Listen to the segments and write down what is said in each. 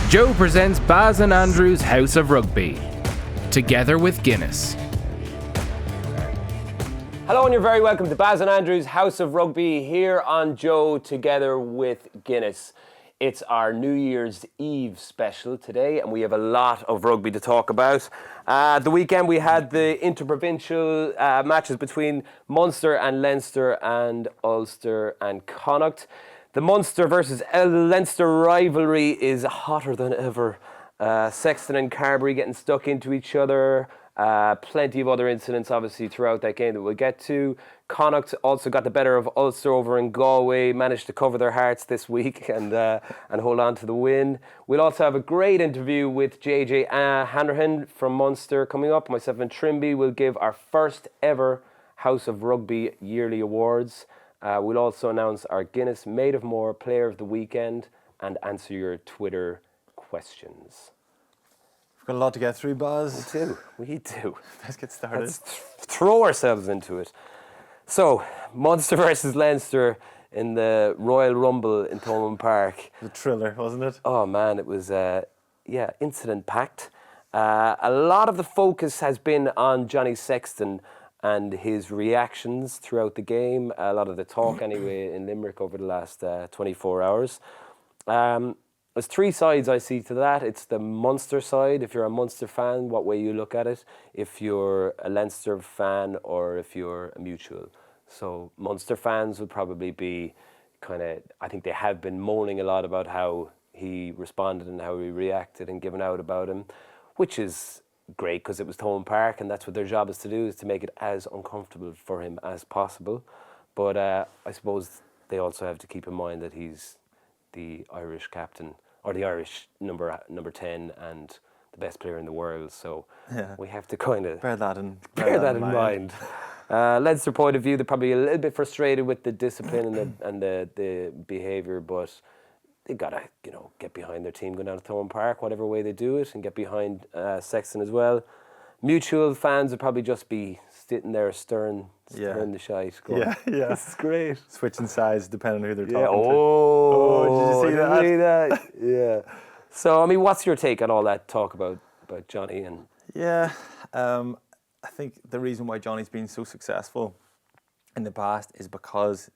Joe presents Baz and Andrew's House of Rugby, together with Guinness. Hello and you're very welcome to Baz and Andrew's House of Rugby here on Joe together with Guinness. It's our New Year's Eve special today and we have a lot of rugby to talk about. The weekend we had the interprovincial matches between Munster and Leinster and Ulster and Connacht. The Munster versus Leinster rivalry is hotter than ever. Sexton and Carbery getting stuck into each other. Plenty of other incidents, obviously, throughout that game that we'll get to. Connacht also got the better of Ulster over in Galway, managed to cover their hearts this week and hold on to the win. We'll also have a great interview with JJ Hanrahan from Munster coming up. Myself and Trimble will give our first ever House of Rugby yearly awards. We'll also announce our Guinness Made of More Player of the Weekend and answer your Twitter questions. Got a lot to get through, Baz. We do. Let's get started. Let's throw ourselves into it. So, Munster versus Leinster in the Royal Rumble in Thomond Park. The thriller, wasn't it? Oh man, it was incident-packed. A lot of the focus has been on Johnny Sexton and his reactions throughout the game. A lot of the talk, anyway, in Limerick over the last 24 hours. There's three sides I see to that. It's the Munster side, if you're a Munster fan, what way you look at it. If you're a Leinster fan or if you're a mutual. So Munster fans would probably be I think they have been moaning a lot about how he responded and how he reacted and given out about him, which is great because it was Thomond Park and that's what their job is to do, is to make it as uncomfortable for him as possible. But I suppose they also have to keep in mind that he's the Irish captain, or the Irish number 10 and the best player in the world, so we have to kind of bear that in mind. Leinster point of view, they're probably a little bit frustrated with the discipline and the behaviour, but they gotta get behind their team, go down to Thomond Park, whatever way they do it, and get behind Sexton as well. Mutual fans would probably just be sitting there stirring the shite. Yeah. This is great. Switching sides depending on who they're talking to. Oh, did you see that? Yeah. So, I mean, what's your take on all that talk about Johnny? And Yeah, I think the reason why Johnny's been so successful in the past is because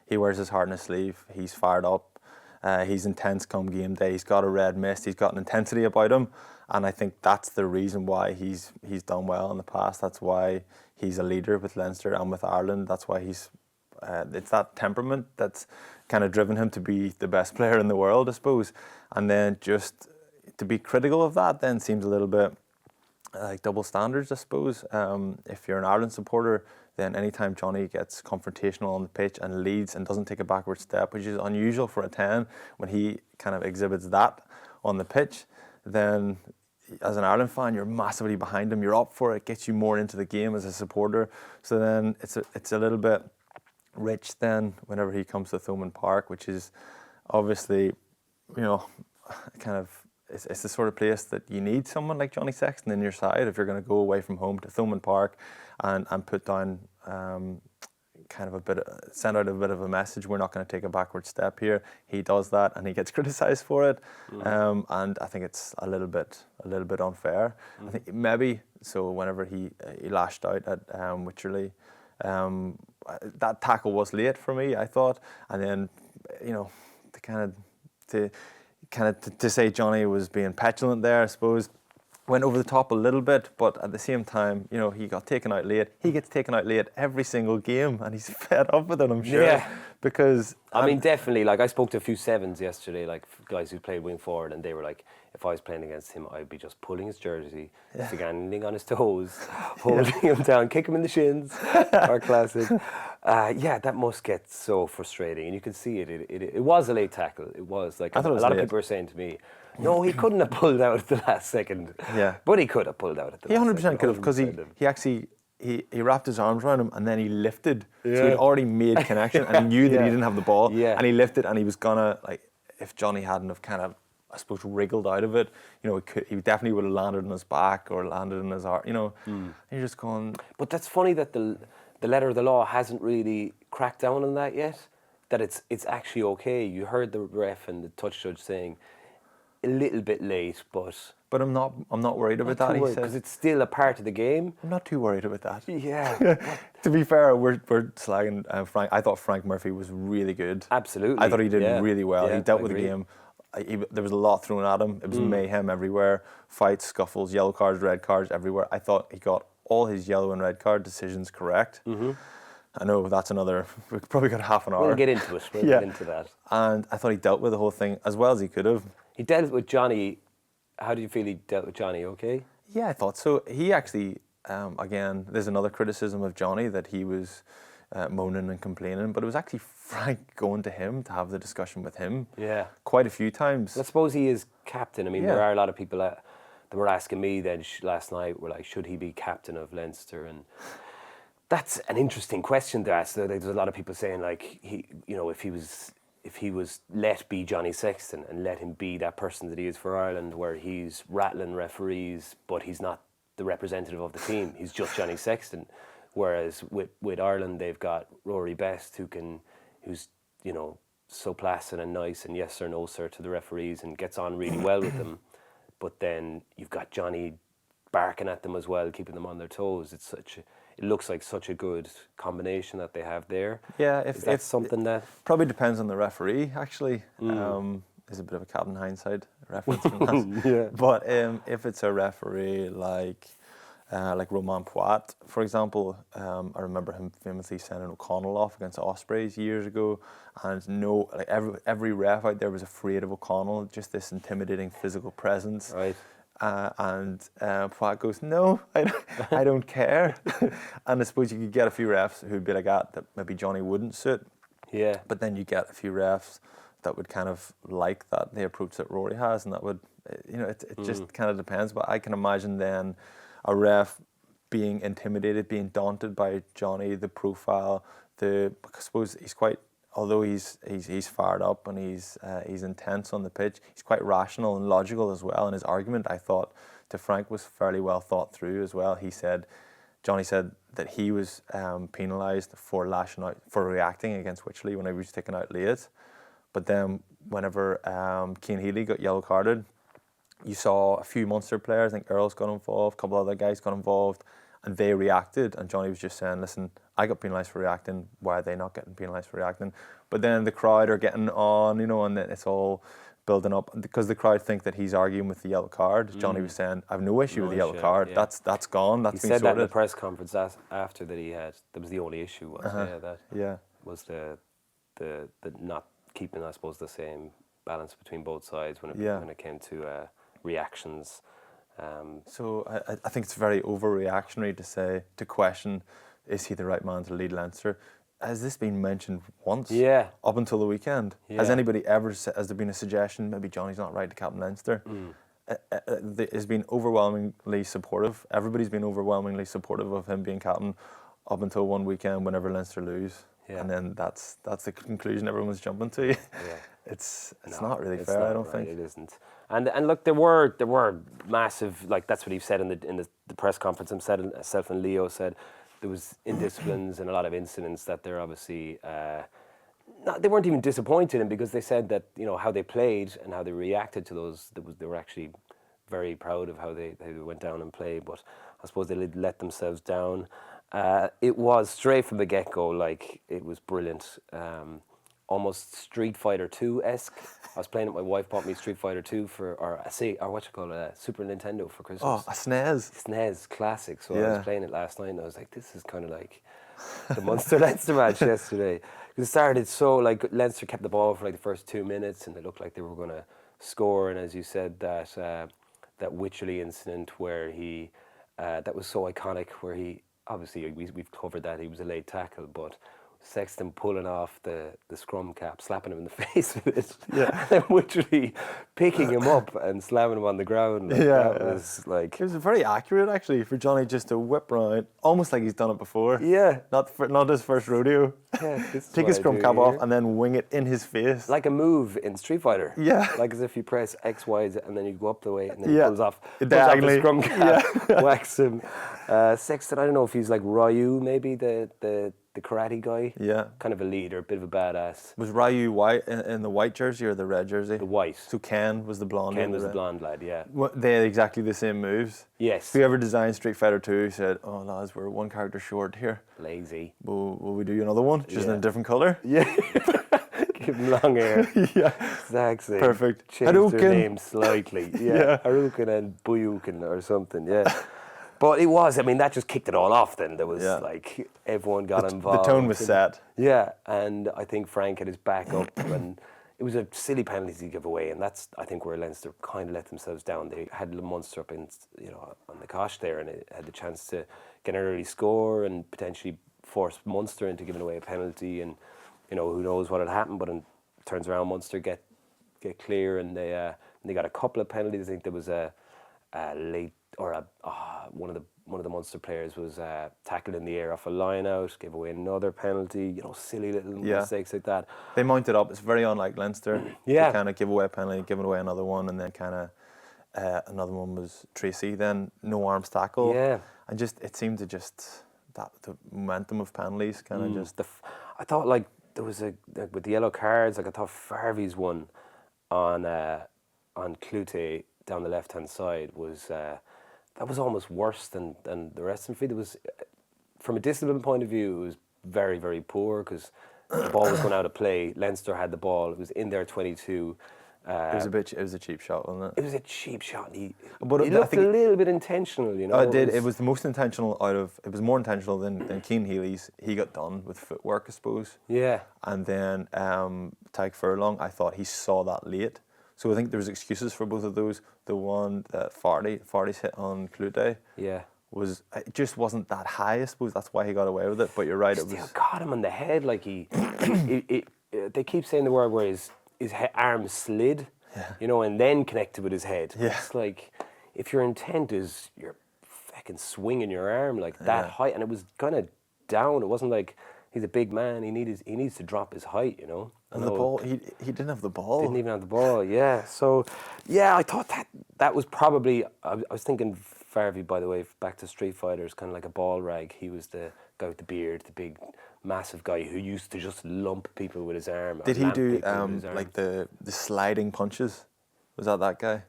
he wears his heart on his sleeve. He's fired up. He's intense come game day. He's got a red mist. He's got an intensity about him. And I think that's the reason why he's done well in the past. That's why he's a leader with Leinster and with Ireland. That's why it's that temperament that's kind of driven him to be the best player in the world, I suppose. And then just to be critical of that then seems a little bit like double standards, I suppose. If you're an Ireland supporter, then anytime Johnny gets confrontational on the pitch and leads and doesn't take a backward step, which is unusual for a 10, when he kind of exhibits that on the pitch, then as an Ireland fan, you're massively behind him. You're up for it. Gets you more into the game as a supporter. So then it's a little bit rich then whenever he comes to Thomond Park, which is obviously, kind of it's the sort of place that you need someone like Johnny Sexton in your side if you're going to go away from home to Thomond Park and put down send out a bit of a message. We're not going to take a backward step here. He does that and he gets criticised for it, and I think it's a little bit unfair. I think maybe so. Whenever he lashed out at Wycherley, that tackle was late for me, I thought, and then to say Johnny was being petulant there, I suppose. Went over the top a little bit, but at the same time, he got taken out late. He gets taken out late every single game, and he's fed up with it, I'm sure. Yeah. Because I mean, definitely. Like, I spoke to a few sevens yesterday, like guys who played wing forward, and they were like, if I was playing against him, I'd be just pulling his jersey, standing on his toes, holding him down, kick him in the shins. Our classic. That must get so frustrating, and you can see it. It was a late tackle. It was like a lot of people were saying to me, no, he couldn't have pulled out at the last second. Yeah, but he could have pulled out at the last second. He 100% could have, because he actually he wrapped his arms around him and then he lifted. So he'd already made connection and he knew that he didn't have the ball. Yeah. And he lifted and he was gonna, like, if Johnny hadn't have kind of, I suppose, wriggled out of it, he definitely would have landed on his back or landed in his arm. And you're just going. But that's funny that the letter of the law hasn't really cracked down on that yet. That it's actually okay. You heard the ref and the touch judge saying, a little bit late, but I'm not worried about that. He says because it's still a part of the game. I'm not too worried about that. Yeah. To be fair, we're slagging Frank. I thought Frank Murphy was really good. Absolutely. I thought he did really well. Yeah, he dealt I with agree. the game. There was a lot thrown at him. It was mayhem everywhere. Fights, scuffles, yellow cards, red cards everywhere. I thought he got all his yellow and red card decisions correct. Mm-hmm. I know that's another. We probably got half an hour. We'll get into it. We'll get into that. And I thought he dealt with the whole thing as well as he could have. He dealt with Johnny. How do you feel he dealt with Johnny? Okay. Yeah, I thought so. He actually, again, there's another criticism of Johnny that he was moaning and complaining, but it was actually Frank going to him to have the discussion with him. Yeah. Quite a few times. I suppose he is captain. I mean, Yeah. there are a lot of people that were asking me then last night, were like, should he be captain of Leinster? And that's an interesting question to ask. There's a lot of people saying like if he was let be Johnny Sexton and let him be that person that he is for Ireland, where he's rattling referees, but he's not the representative of the team. He's just Johnny Sexton. Whereas with Ireland, they've got Rory Best, who's so placid and nice and yes sir, no sir to the referees and gets on really well with them. But then you've got Johnny barking at them as well, keeping them on their toes. It looks like such a good combination that they have there. Yeah, if something that probably depends on the referee. Actually, there's a bit of a Captain Hindsight reference from that. Yeah. But if it's a referee like Romain Poit, for example, I remember him famously sending O'Connell off against the Ospreys years ago, and every ref out there was afraid of O'Connell, just this intimidating physical presence. Right. And Poit goes, no, I don't care. And I suppose you could get a few refs who'd be like that maybe Johnny wouldn't suit. Yeah. But then you get a few refs that would kind of like that, the approach that Rory has, and that would, it just kind of depends. But I can imagine then a ref being intimidated, being daunted by Johnny, the profile, I suppose he's quite, although he's fired up and he's intense on the pitch, he's quite rational and logical as well. And his argument, I thought, to Frank was fairly well thought through as well. Johnny said that he was penalised for lashing out, for reacting against Wycherley when he was taken out late. But then whenever Cian Healy got yellow carded, you saw a few Munster players, I think Earls got involved, a couple other guys got involved, and they reacted. And Johnny was just saying, listen, I got penalised for reacting, why are they not getting penalised for reacting? But then the crowd are getting on, and then it's all building up. Because the crowd think that he's arguing with the yellow card. Johnny was saying, I've no issue with the yellow card. Yeah. That's gone, that's been sorted. He said that in the press conference after that he had. That was the only issue, was the not keeping, I suppose, the same balance between both sides when it came to reactions. So I think it's very overreactionary to question, is he the right man to lead Leinster? Has this been mentioned once? Yeah. Up until the weekend? Yeah. Has anybody ever has there been a suggestion maybe Johnny's not right to captain Leinster? It's been overwhelmingly supportive. Everybody's been overwhelmingly supportive of him being captain up until one weekend whenever Leinster lose. Yeah. And then that's the conclusion everyone's jumping to. Yeah. It's not really fair, I don't think. It isn't. And look, there were massive, like that's what he said in the press conference himself, and Leo said there was indisciplines and a lot of incidents that they're obviously they weren't even disappointed in, because they said that how they played and how they reacted to those, they were actually very proud of how they went down and played, but I suppose they let themselves down. It was straight from the get-go, like it was brilliant. Almost Street Fighter 2-esque. I was playing it. My wife bought me Street Fighter 2 Super Nintendo for Christmas. Oh, a SNES. SNES classic. So I was playing it last night, and I was like, this is kind of like the Munster-Leinster match yesterday. It started so, like, Leinster kept the ball for like the first 2 minutes, and they looked like they were going to score. And as you said, that Wycherley incident where he, that was so iconic, where he, obviously we've covered that, he was a late tackle, but Sexton pulling off the scrum cap, slapping him in the face with it, and then literally picking him up and slamming him on the ground. That was like... It was very accurate, actually, for Johnny just to whip round, almost like he's done it before. Yeah. Not his first rodeo. Yeah, take his scrum cap off and then wing it in his face. Like a move in Street Fighter. Yeah. Like as if you press X, Y, Z, and then you go up the way, and then he pulls off diagonally. The scrum cap, whacks him. Sexton, I don't know if he's like Ryu, maybe the the karate guy. Yeah. Kind of a leader, a bit of a badass. Was Ryu white in the white jersey or the red jersey? The white. So Ken was the blonde. Ken was the blonde lad, yeah. They had exactly the same moves. Yes. Whoever designed Street Fighter 2 said, "Oh lads, we're one character short here. Lazy. Will we do another one just in a different colour?" Yeah. Give him long hair. Yeah. Exactly. Perfect. Change their Hadouken. name slightly. Yeah. Hadouken and Buyuken or something, yeah. But it was, I mean, that just kicked it all off then. There was like, everyone got involved. The tone was set. Yeah, and I think Frank had his back up and it was a silly penalty to give away, and that's, I think, where Leinster kind of let themselves down. They had Munster up in, on the cosh there, and it had the chance to get an early score and potentially force Munster into giving away a penalty, and who knows what had happened. But it turns around, Munster get clear, and they got a couple of penalties. I think there was a late one of the Munster players was tackled in the air off a line out, gave away another penalty. Silly little mistakes like that. They mounted up. It's very unlike Leinster. Yeah. To kind of give away a penalty, giving away another one, and then kind of another one was Tracy. Then no arms tackle. Yeah. And it seemed to that the momentum of penalties kind of just. I thought like there was with the yellow cards. Like I thought Farvey's one on Clute down the left hand side was. That was almost worse than the rest of the feed. It was, from a discipline point of view, it was very, very poor because the ball was going out of play. Leinster had the ball. It was in their 22. It was a cheap shot, wasn't it? It was a cheap shot. He But looked a little bit intentional, It did. It was the most intentional it was more intentional than Keane Healy's. He got done with footwork, I suppose. Yeah. And then Tadhg Furlong, I thought he saw that late. So I think there was excuses for both of those. The one that Fardy's hit on Clute, it just wasn't that high. I suppose that's why he got away with it. But you're right, it Still was caught him on the head. Like they keep saying the word where his arm slid, and then connected with his head. Yeah. It's like if your intent is you're fucking swinging your arm like that height, and it was kind of down. It wasn't like he's a big man. He needs to drop his height, And the ball, he didn't have the ball. Didn't even have the ball, yeah. So, I thought that was probably, I was thinking Farvey, by the way, back to Street Fighters, kind of like a ball rag. He was the guy with the beard, the big, massive guy who used to just lump people with his arm. Did he do like the sliding punches? Was that guy?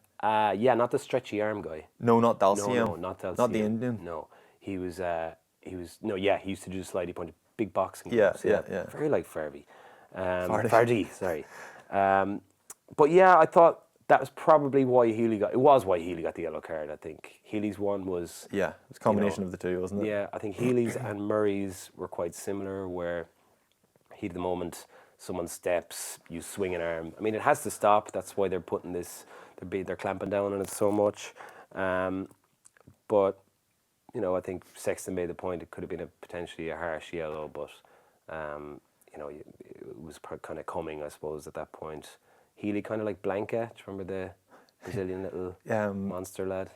Yeah, not the stretchy arm guy. No, not Dalcium. No, not Dalcium. Not the Indian. No, he used to do the slidey punch, big boxing. Yeah. Very like Farvey. Fardy, sorry. But I thought that was probably why Healy got the yellow card. I think Healy's one was it was a combination of the two, wasn't it? Yeah, I think Healy's and Murray's were quite similar, where heat of the moment, someone steps, you swing an arm. I mean, it has to stop. That's why they're putting this. They're clamping down on it so much. But I think Sexton made the point. It could have been potentially a harsh yellow, but. It was kind of coming, I suppose, at that point. Healy kind of like Blanca. Do you remember the Brazilian little monster lad?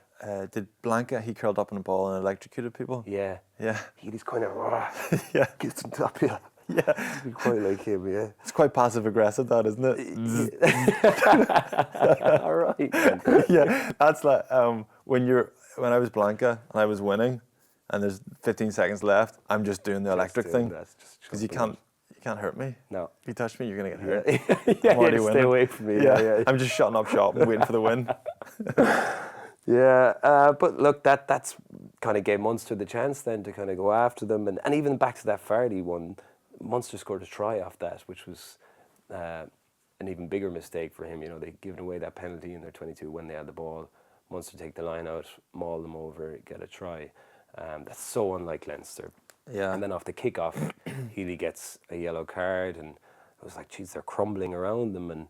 Did Blanca, he curled up in a ball and electrocuted people? Yeah. Yeah. Healy's kind of, gets on top, Yeah. It's quite like him, yeah. It's quite passive-aggressive, that, isn't it? All right. Yeah, that's like when I was Blanca and I was winning and there's 15 seconds left, I'm just doing the electric thing. Because you can't hurt me. No. If you touch me, you're going to get hurt. I'm already winning. Stay away from me. Yeah. I'm just shutting up shop and waiting for the win. But look, that's kind of gave Munster the chance then to kind of go after them. And even back to that Fardy one, Munster scored a try off that, which was an even bigger mistake for him. They'd given away that penalty in their 22 when they had the ball. Munster take the line out, maul them over, get a try. That's so unlike Leinster. Yeah. And then off the kickoff, Healy gets a yellow card, and it was like, geez, they're crumbling around them. And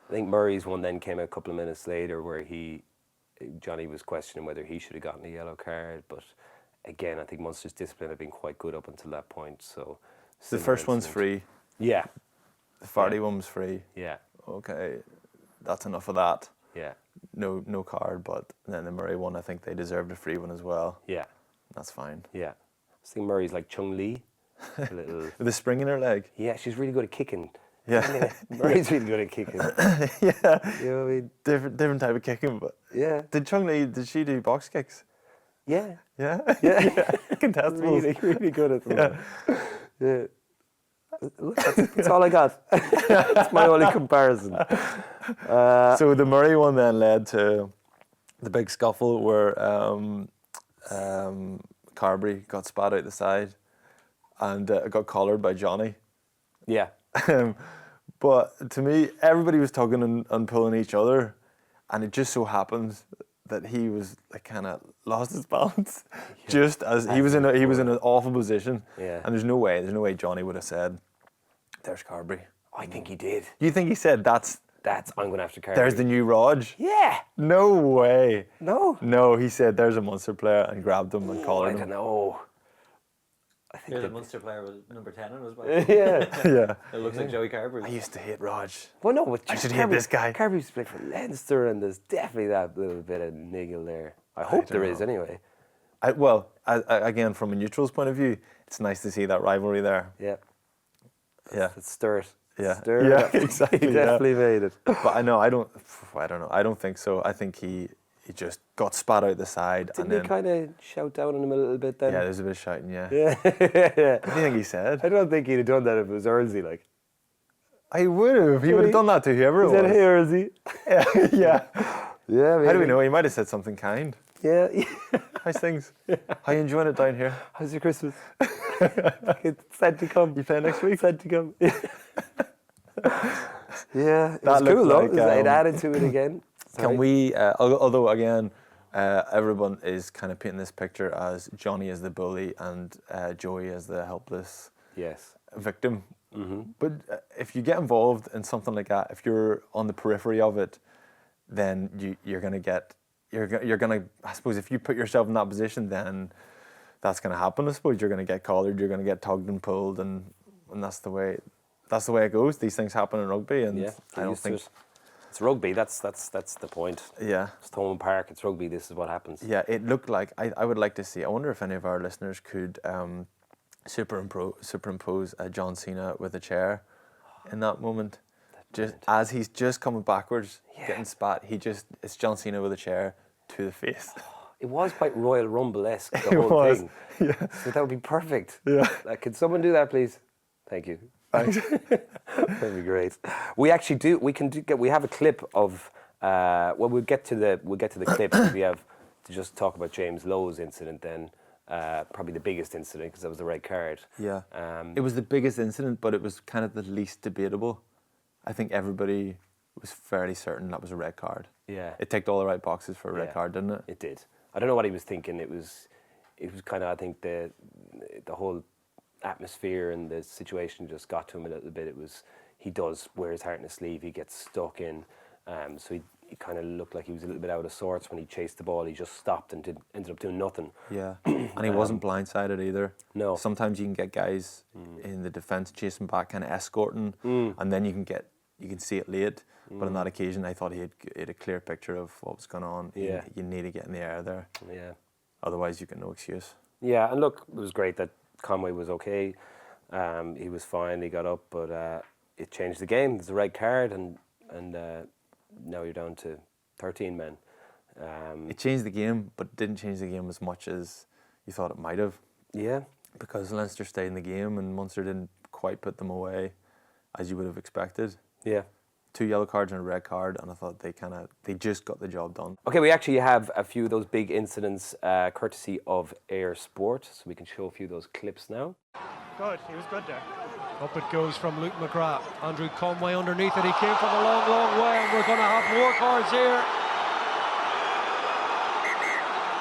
I think Murray's one then came a couple of minutes later where Johnny was questioning whether he should have gotten a yellow card. But again, I think Munster's discipline had been quite good up until that point. So the first one's free. Yeah. The Fardy one was free. Yeah. Okay, that's enough of that. Yeah. No card, but then the Murray one, I think they deserved a free one as well. Yeah. That's fine. Yeah. I think Murray's like Chung Lee. With a spring in her leg. Yeah, she's really good at kicking. Yeah. Murray's really good at kicking. Yeah. You know what I mean? Different type of kicking, but yeah. Did she do box kicks? Yeah. Yeah. Yeah. Contestables. Really good at them. Yeah. Look, that's all I got. That's my only comparison. So the Murray one then led to the big scuffle where Carbery got spat out the side and got collared by Johnny. Yeah. But to me, everybody was tugging and pulling each other, and it just so happens that he was like kind of lost his balance, just as he was in an awful position. Yeah. And there's no way Johnny would have said, "There's Carbery." I think he did. You think he said that's I'm going after Carbery. there's the new Rog? Yeah. No way. No. No, he said there's a Munster player and grabbed him and I collared don't him. know. I think Here's a that- Munster player with number 10 on his back. Yeah. Yeah. It looks like Joey Carbery. I used to hate Rog. Well, no, but I should hate this guy. Carbery used to play for Leinster, and there's definitely that little bit of niggle there. I hope there is, anyway. Again, from a neutral's point of view, it's nice to see that rivalry there. Yeah. Yeah. Let's stir it. Yeah. Stir it Yeah, up. exactly, He definitely made it. But I don't know. I don't think so. I think he just got spat out the side. Didn't and he then, kind of shout down on him a little bit then? yeah, there's a bit of shouting, yeah. Yeah. What do you think he said? I don't think he'd have done that if it was Earlsey, like. I would have. He would have done that to whoever it Is that was. hey, Earlsey? Yeah. Yeah, maybe. How do we know? He might have said something kind. Yeah. How's things? How you enjoying it down here? How's your Christmas? It's said to come. You play next week? Said to come. Yeah, it That was cool looked though. like, It added to it again. Can we, although again, everyone is kind of painting this picture as Johnny as the bully and Joey as the helpless Yes. victim. Mm-hmm. But if you get involved in something like that, if you're on the periphery of it, then you're going to get, you're going to, I suppose if you put yourself in that position, then that's going to happen. I suppose you're going to get collared, you're going to get tugged and pulled, and that's the way it goes. These things happen in rugby, and Yeah. I don't think it's rugby. That's the point. Yeah. It's Thomond Park. It's rugby. This is what happens. Yeah, it looked like, I would like to see, I wonder if any of our listeners could superimpose John Cena with a chair in that moment. Just as he's just coming backwards, getting spat, it's John Cena with a chair to the face. It was quite Royal Rumble-esque, the It whole was, thing. yeah. So that would be perfect. Yeah. Could someone do that, please? Thank you. Thanks. That'd be great. We actually do. We have a clip of. We'll get to the clip. We have to just talk about James Lowe's incident. Then probably the biggest incident because that was the red card. Yeah. It was the biggest incident, but it was kind of the least debatable. I think everybody was fairly certain that was a red card. Yeah. It ticked all the right boxes for a red Yeah. card, didn't it? It did. I don't know what he was thinking. It was kind of. I think the whole atmosphere and the situation just got to him a little bit. He does wear his heart in his sleeve. He gets stuck in. So he kind of looked like he was a little bit out of sorts when he chased the ball. He just stopped and ended up doing nothing. Yeah, and he wasn't blindsided either. No. Sometimes you can get guys in the defence chasing back, kind of escorting, and then you can see it late. But on that occasion, I thought he had a clear picture of what was going on. Yeah. You need to get in the air there. Yeah. Otherwise, you get no excuse. Yeah, and look, it was great that Conway was okay. He was fine. He got up, but it changed the game. There's a red card, and now you're down to 13 men. It changed the game, but didn't change the game as much as you thought it might have. Yeah. Because Leinster stayed in the game and Munster didn't quite put them away as you would have expected. Yeah. 2 yellow cards and a red card, and I thought they just got the job done. Okay, we actually have a few of those big incidents courtesy of Air Sport, so we can show a few of those clips now. Good, he was good there. Up it goes from Luke McGrath. Andrew Conway underneath it. He came from a long, long way, and we're going to have more cards here.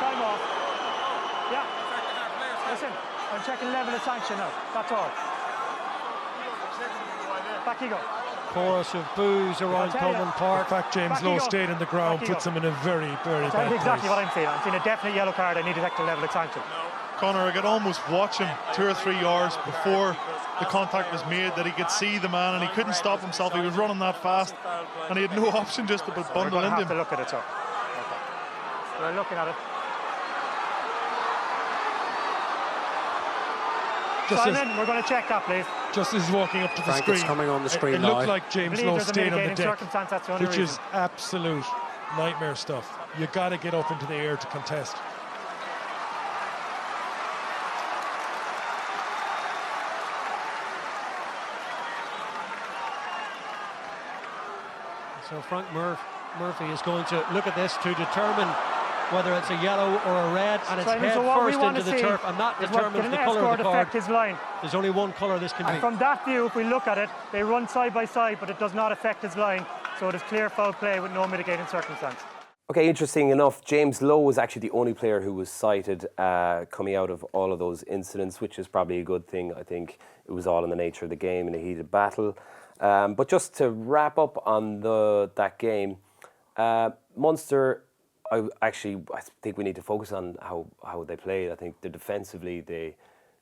Time off. Yeah. Listen, I'm checking level of sanction now. That's all. Back you go. Chorus of boos around Thomond Park. In fact, James Lowe stayed in the ground, puts him in a very, very That's bad exactly place. what I'm feeling. I'm seeing a definite yellow card. I need to take the level of sanction. Conor, I could almost watch him 2 or 3 yards before the contact was made, that he could see the man and he couldn't stop himself. He was running that fast and he had no option just to put bundle We're going to into have to him. look at it, so. Okay. We're looking at it. Simon, we're going to check that, please. Just as he's walking up to the Frank, screen, it's coming on the screen it now. looked like James I believe Lowe there's a stayed on the mitigating deck, circumstance, that's the only which reason. is absolute nightmare stuff. You got to get up into the air to contest. So Frank Murphy is going to look at this to determine whether it's a yellow or a red, and it's Simon, head so what we first want into to the see turf, and that is what- determines did the an colour of escort the card. affect his line? There's only one colour this can And be. from that view, if we look at it, they run side by side, but it does not affect his line. So it is clear foul play with no mitigating circumstance. Okay, interesting enough, James Lowe was actually the only player who was cited coming out of all of those incidents, which is probably a good thing. I think it was all in the nature of the game in a heated battle. But just to wrap up on that game, Munster, I think we need to focus on how they played. I think defensively they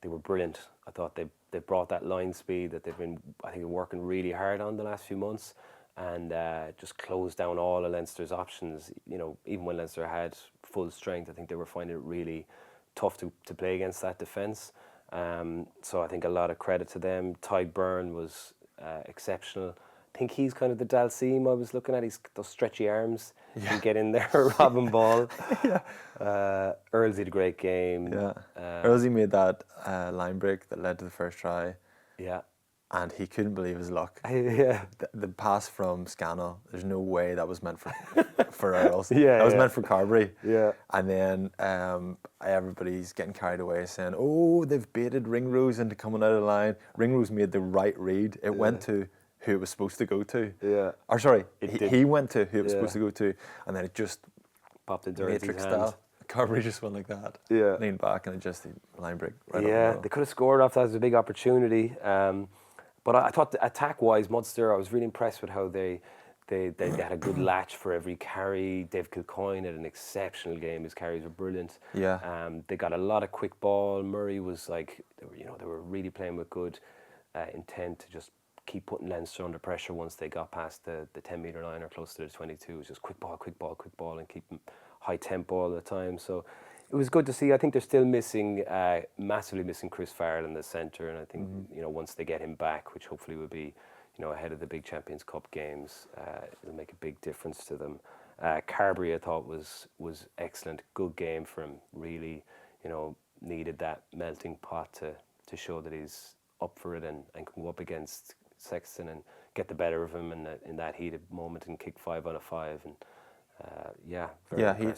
were brilliant. I thought they brought that line speed that they've been, I think, working really hard on the last few months, and just closed down all of Leinster's options. You know, even when Leinster had full strength, I think they were finding it really tough to play against that defence. So I think a lot of credit to them. Ty Byrne was exceptional. I think he's kind of the Dalseem I was looking at. He's those stretchy arms. Yeah. Can get in there, robbing ball. Yeah. Earlsy had a great game. Yeah. Earlsy made that line break that led to the first try. Yeah. And he couldn't believe his luck. Yeah. The pass from Scannell, there's no way that was meant for Earls. Yeah. That was meant for Carbery. Yeah. And then everybody's getting carried away saying, oh, they've baited Ringrose into coming out of the line. Ringrose made the right read. It went to who it was supposed to go to. Yeah. Or sorry, he went to who it was supposed to go to, and then it just popped into Matrix Earlsy's hand. style. Carbery just went like that. Yeah. Leaned back and it just the line break right up Yeah, the middle. they could have scored off that. It was a big opportunity. But I thought attack-wise, Munster, I was really impressed with how they had a good latch for every carry. Dave Kilcoyne had an exceptional game. His carries were brilliant. Yeah. They got a lot of quick ball. Murray was like, they were really playing with good intent to just keep putting Leinster under pressure once they got past the 10-metre line or close to the 22. It was just quick ball, and keep them high tempo all the time. So it was good to see. I think they're still missing, massively missing Chris Farrell in the centre, and I think once they get him back, which hopefully will be ahead of the big Champions Cup games, it'll make a big difference to them. Carbery, I thought, was excellent. Good game for him. Really, needed that melting pot to show that he's up for it and can go up against Sexton and get the better of him in that heated moment and kick 5 out of 5. And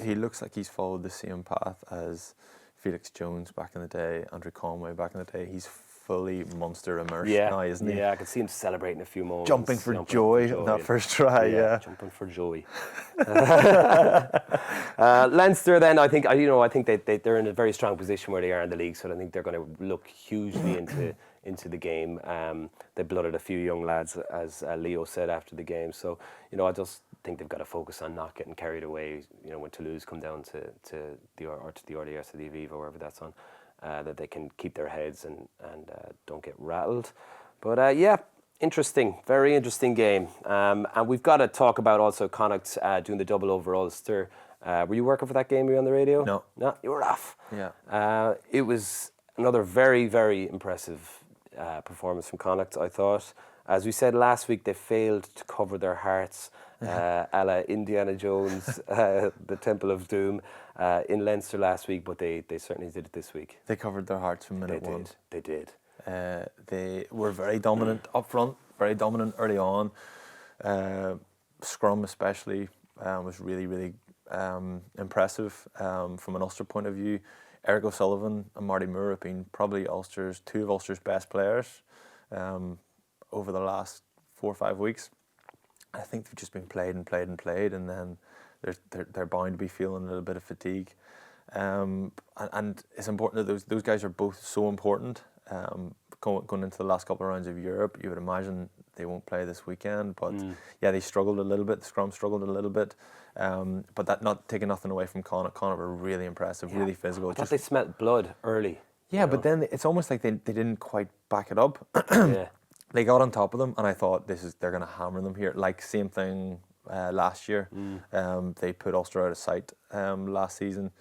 he looks like he's followed the same path as Felix Jones back in the day, Andrew Conway back in the day. He's fully Munster immersed now, isn't he? Yeah, I could see him celebrating a few moments. Jumping for joy on that first try, yeah. Jumping for joy. Leinster then, I think they're in a very strong position where they are in the league, so I think they're going to look hugely into the game. They blooded a few young lads, as Leo said after the game. So, I just think they've got to focus on not getting carried away, when Toulouse come down to the RDS or the Aviva, wherever that's on, that they can keep their heads and don't get rattled. But interesting, very interesting game. And we've got to talk about also Connacht doing the double over Ulster. Were you working for that game? Were you on the radio? No, you were off. Yeah. It was another very, very impressive performance from Connacht, I thought. As we said last week, they failed to cover their hearts, a la Indiana Jones, the Temple of Doom, in Leinster last week, but they certainly did it this week. They covered their hearts from minute one. They did. They were very dominant up front, very dominant early on. Scrum especially was really, really impressive from an Ulster point of view. Eric O'Sullivan and Marty Moore have been probably two of Ulster's best players over the last 4 or 5 weeks. I think they've just been played, and then they're bound to be feeling a little bit of fatigue. And it's important that those guys are both so important. Going into the last couple of rounds of Europe, you would imagine they won't play this weekend, but they struggled a little bit. The scrum struggled a little bit, but that not taking nothing away from Connacht. Connacht were really impressive, really physical. I thought they smelt blood early. Yeah, but then it's almost like they didn't quite back it up. Yeah. They got on top of them, and I thought they're going to hammer them here. Like same thing last year. They put Ulster out of sight last season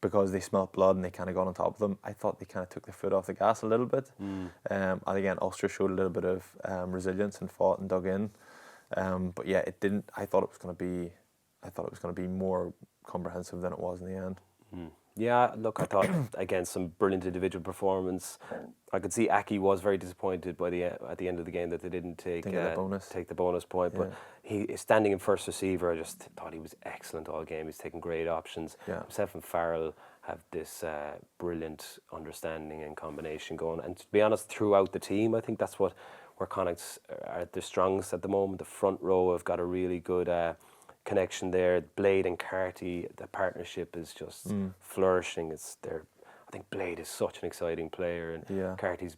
because they smelt blood and they kind of got on top of them. I thought they kind of took their foot off the gas a little bit. And again, Ulster showed a little bit of resilience and fought and dug in. But yeah, it didn't. I thought it was going to be more comprehensive than it was in the end. Yeah, look, I thought again some brilliant individual performance. I could see Aki was very disappointed by at the end of the game that they didn't take the bonus point. Yeah. But he is standing in first receiver. I just thought he was excellent all game. He's taking great options. Yeah. Himself and Farrell have this brilliant understanding and combination going. And to be honest, throughout the team, I think that's where Connacht are at their strongest at the moment. The front row have got a really good connection there. Blade and Carty, the partnership is just flourishing. I think Blade is such an exciting player, and Carty's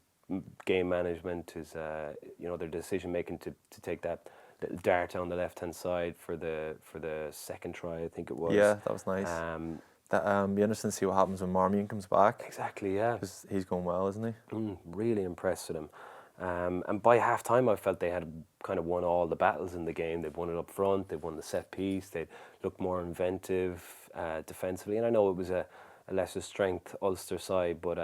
game management is, their decision making to take that little dart on the left hand side for the second try, I think it was. Yeah, that was nice. Be interesting to see what happens when Marmion comes back. Exactly, yeah. 'Cause he's going well, isn't he? Really impressed with him. And by half time, I felt they had kind of won all the battles in the game. They'd won it up front, they'd won the set piece, they'd looked more inventive defensively. And I know it was a lesser strength Ulster side, but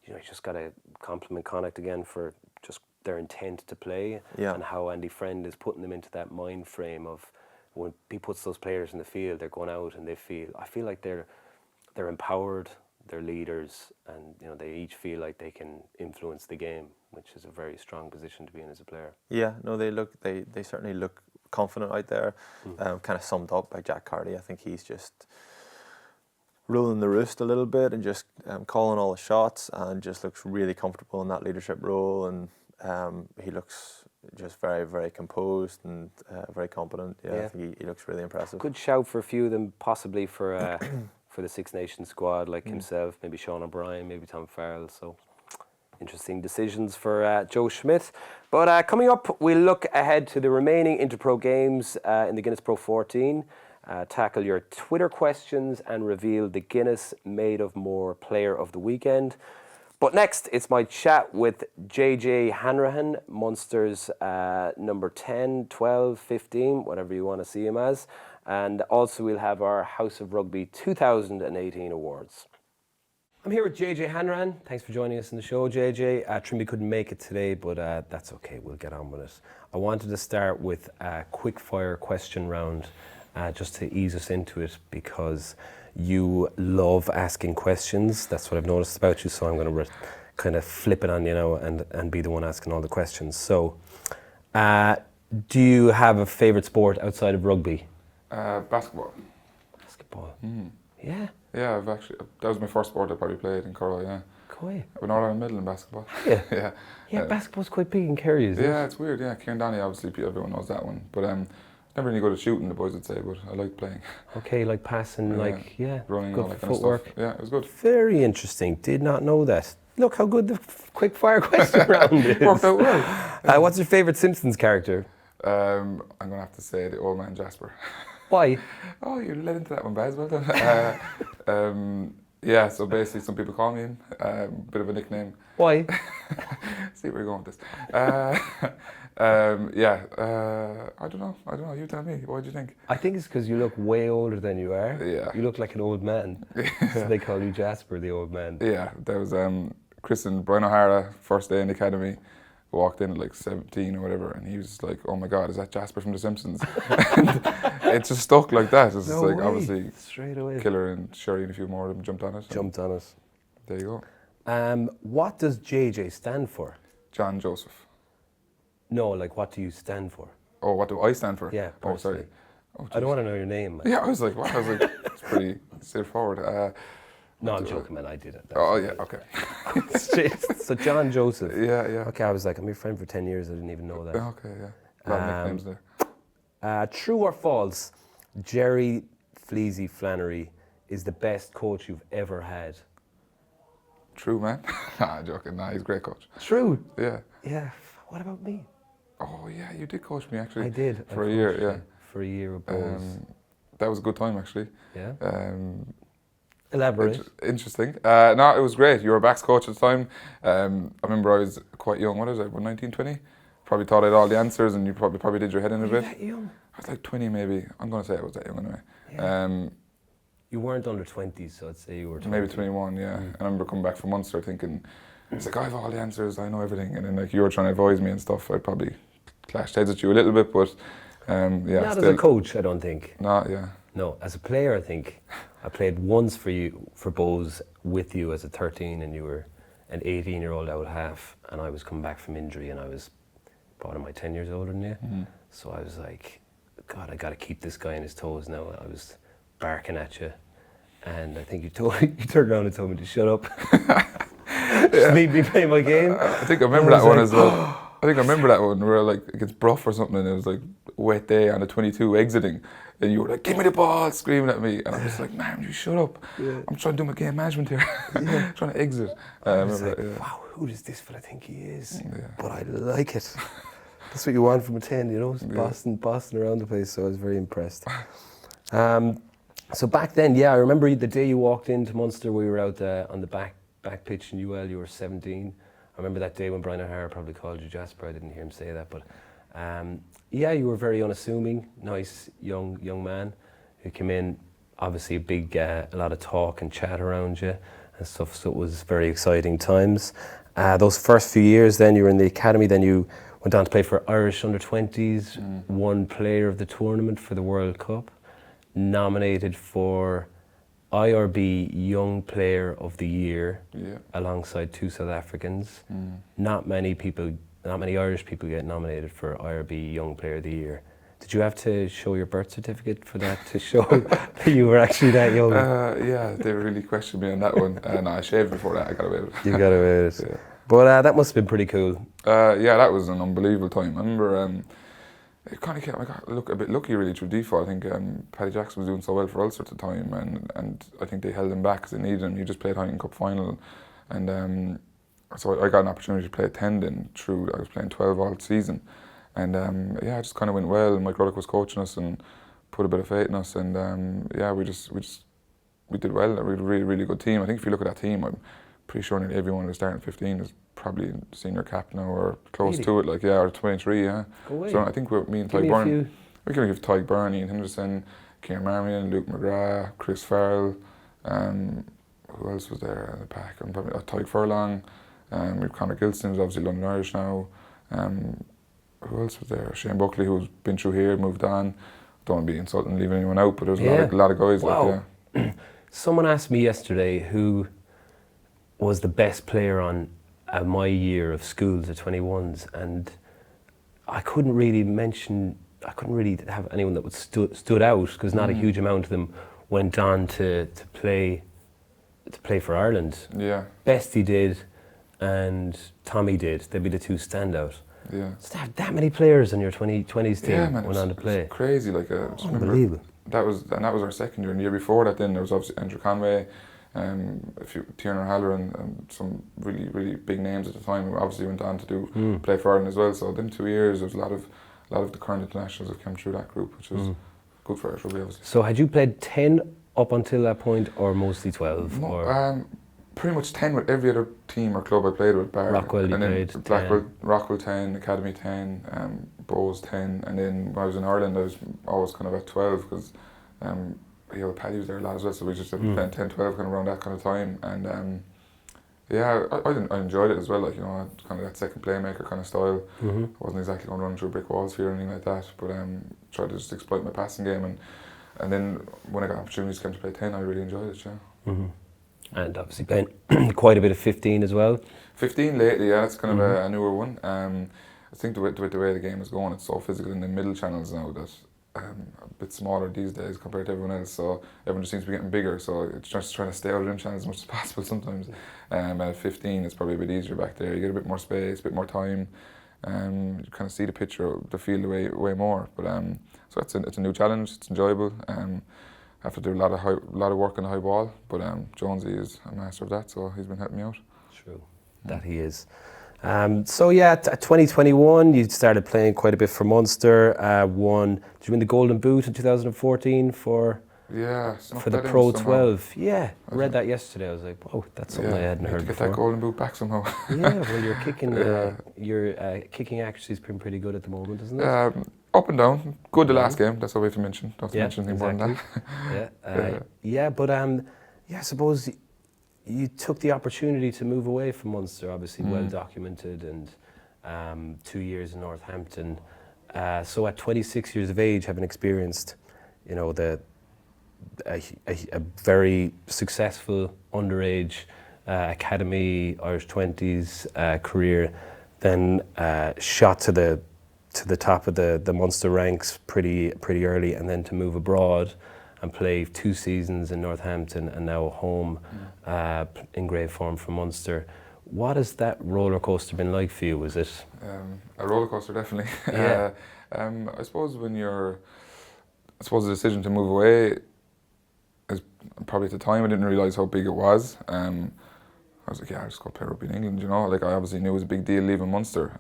you just got to compliment Connacht again for just their intent to play and how Andy Friend is putting them into that mind frame of when he puts those players in the field, they're going out and I feel like they're empowered, they're leaders, and they each feel like they can influence the game, which is a very strong position to be in as a player. Yeah, no, they certainly look confident out there. Kind of summed up by Jack Carty. I think he's just ruling the roost a little bit and just calling all the shots, and just looks really comfortable in that leadership role. And he looks just very, very composed and very competent. Yeah, I think he looks really impressive. Good shout for a few of them, possibly for for the Six Nations squad, like himself, maybe Sean O'Brien, maybe Tom Farrell. So interesting decisions for Joe Schmidt. But coming up, we'll look ahead to the remaining Interpro games in the Guinness Pro 14, tackle your Twitter questions and reveal the Guinness Made of More Player of the Weekend. But next, it's my chat with JJ Hanrahan, Munster's number 10, 12, 15, whatever you want to see him as. And also we'll have our House of Rugby 2018 awards. I'm here with JJ Hanrahan. Thanks for joining us in the show, JJ. Trimby couldn't make it today, but that's okay. We'll get on with it. I wanted to start with a quick fire question round just to ease us into it, because you love asking questions. That's what I've noticed about you, so I'm going to kind of flip it on you now and be the one asking all the questions. So, do you have a favourite sport outside of rugby? Basketball. Basketball? Yeah? Yeah, that was my first sport I probably played in Curra, yeah. Cool. I've been all around the middle in basketball. Yeah. Yeah, basketball's quite big in Kerry, isn't it? Yeah, it's weird, yeah. Kieran Donny, obviously, everyone knows that one. But never really good at shooting, the boys would say, but I like playing. Okay, like passing, running, good all that kind footwork. of stuff. Yeah, it was good. Very interesting. Did not know that. Look how good the quick fire question round is. Worked out well. What's your favourite Simpsons character? I'm going to have to say the old man Jasper. Why? Oh, you led into that one, Baz. Well done. Yeah, so basically some people call me in, bit of a nickname. Why? See where you're going with this. I don't know. You tell me. What do you think? I think it's because you look way older than you are. Yeah. You look like an old man. So they call you Jasper, the old man. Yeah, there was Chris and Brian O'Hara, first day in the academy, walked in at like 17 or whatever, and he was like, "Oh my God, is that Jasper from The Simpsons?" And it just stuck like that. It's No like way. obviously Straight away. Killer and Sherry and a few more of them jumped on it. Jumped on us. There you go. What does JJ stand for? John Joseph. No, like what do you stand for? Oh, what do I stand for? Yeah, Oh, sorry. personally. Oh, I don't want to know your name. Man. Yeah, I was like, what? I was like, it's pretty straightforward. No, I'm joking, man. I did it. Oh, yeah, okay. So John Joseph. Yeah. Okay, I was like, I'm your friend for 10 years. I didn't even know that. Okay, yeah. A lot of nicknames there. True or false? Jerry Fleasy Flannery is the best coach you've ever had. True, man. Nah, I'm joking. Nah, he's a great coach. True. Yeah. Yeah. What about me? Oh, yeah, you did coach me, actually. I did. For a year, yeah. For a year of balls. That was a good time, actually. Yeah. Elaborate. Interesting. No, it was great. You were a backs coach at the time. I remember I was quite young. What was I? 19, 20? Probably thought I had all the answers, and you probably did your head in a bit. That young? I was like 20, maybe. I'm going to say I was that young anyway. Yeah. You weren't under 20s, so I'd say you were 20. Maybe 21, yeah. I remember coming back from Munster thinking, it's like, I have all the answers, I know everything. And then like you were trying to advise me and stuff, I'd probably clashed heads with you a little bit, but yeah. Not still, as a coach, I don't think. No, yeah. No, as a player, I think I played once for Bows with you as a 13, and you were an 18-year-old out half, and I was coming back from injury, and I was probably my 10 years older than you. So I was like, God, I got to keep this guy on his toes now. I was barking at you, and I think you turned around and told me to shut up. Just leave me play my game. I think I remember that one as well. I think I remember that one where like against Brough or something, and it was like a wet day on the 22 exiting, and you were like, "Give me the ball," screaming at me, and I'm just like, "Man, you shut up! I'm trying to do my game management here, trying to exit." I was like, wow, who does this fella think he is? But I like it. That's what you want from a 10, you know, bossing around the place. So I was very impressed. So back then, I remember the day you walked into Munster. We were out on the back pitch in UL. You were 17. I remember that day when Brian O'Hara probably called you Jasper. I didn't hear him say that, but you were very unassuming, nice young man who came in. Obviously, a lot of talk and chat around you and stuff. So it was very exciting times. Those first few years, then you were in the academy. Then you went on to play for Irish under-20s. Won player of the tournament for the World Cup. Nominated for IRB Young Player of the Year, alongside 2 South Africans. Not many Irish people get nominated for IRB Young Player of the Year. Did you have to show your birth certificate for that to show that you were actually that young? They really questioned me on that one. No, I shaved before that. I got away with it. You got away with it. But that must have been pretty cool. That was an unbelievable time. I remember. It kind of came, I got a bit lucky really through default. I think Paddy Jackson was doing so well for Ulster at the time, and I think they held him back because they needed him. He just played Heineken Cup final, and so I got an opportunity to play 10 then through. I was playing 12 all season, and it just kind of went well. And Mike Ruddock was coaching us and put a bit of faith in us, and we did well. We had a really, really good team. I think if you look at that team, I'm pretty sure nearly everyone who was starting 15 is probably senior cap now or close to it, or 23, So I think me and Tyke Byrne, we can give Tyke Byrne, Ian Henderson, Ciaran Marmion, Luke McGrath, Chris Farrell, who else was there in the pack? Tyke Furlong, we've Conor Gilson, who's obviously London Irish now. Who else was there? Shane Buckley, who's been through here, moved on. Don't want to be insulting and leaving anyone out, but there's a lot of guys. Wow. Someone asked me yesterday who was the best player on my year of schools at 21s, and I couldn't really have anyone that stood out, because not a huge amount of them went on to play for Ireland. Bestie did, and Tommy did. They'd be the two standout. So to have that many players on your 20s team went on to play. It's crazy, Unbelievable. That was our second year, and the year before that then there was obviously Andrew Conway, a few Tiernan O'Halloran, and some really, really big names at the time who obviously went on to do play for Ireland as well. So them 2 years, there was a lot of the current internationals that came through that group, which was good for Irish rugby, obviously. So had you played 10 up until that point, or mostly 12? Pretty much 10 with every other team or club I played with, bar. Rockwell you played, Rockwell 10, Academy 10, Bowes 10, and then when I was in Ireland I was always kind of at 12, because Paddy was there a lot as well, so we just playing 10, 12 kind of around that kind of time, and I enjoyed it as well, kind of that second playmaker kind of style. I wasn't exactly going to run through brick walls here or anything like that, but tried to just exploit my passing game, and then when I got opportunities to come to play 10, I really enjoyed it, And obviously playing quite a bit of 15 as well. 15 lately, that's kind of a newer one. I think the way the game is going, it's so physical in the middle channels now that a bit smaller these days compared to everyone else, so everyone just seems to be getting bigger, so it's just trying to stay out of them channels as much as possible sometimes. And at 15 it's probably a bit easier back there. You get a bit more space, a bit more time, you kind of see the picture, the field way more, but so it's a new challenge, it's enjoyable. Have to do a lot of work on the high ball, but Jonesy is a master of that, so he's been helping me out. True, that he is. At 2021 you started playing quite a bit for Munster. Did you win the Golden Boot in 2014 for the Pro 12? Yeah, I read that yesterday. I was like, whoa, that's something I hadn't heard before. Get that Golden Boot back somehow. Well, your kicking accuracy's been pretty good at the moment, isn't it? Up and down. Good the last game. That's all we have to mention. Don't have to mention anything more than that. I suppose you took the opportunity to move away from Munster, obviously well documented, and 2 years in Northampton. So at 26 years of age, having experienced, the a very successful underage academy, Irish 20s career, then shot to the top of the Munster ranks pretty early, and then to move abroad and play 2 seasons in Northampton and now home in great form for Munster. What has that roller coaster been like for you? Was it a roller coaster? Definitely. Yeah. I suppose the decision to move away is probably at the time I didn't realise how big it was. I was like, yeah, I'll just go play rugby in England. You know, like I obviously knew it was a big deal leaving Munster,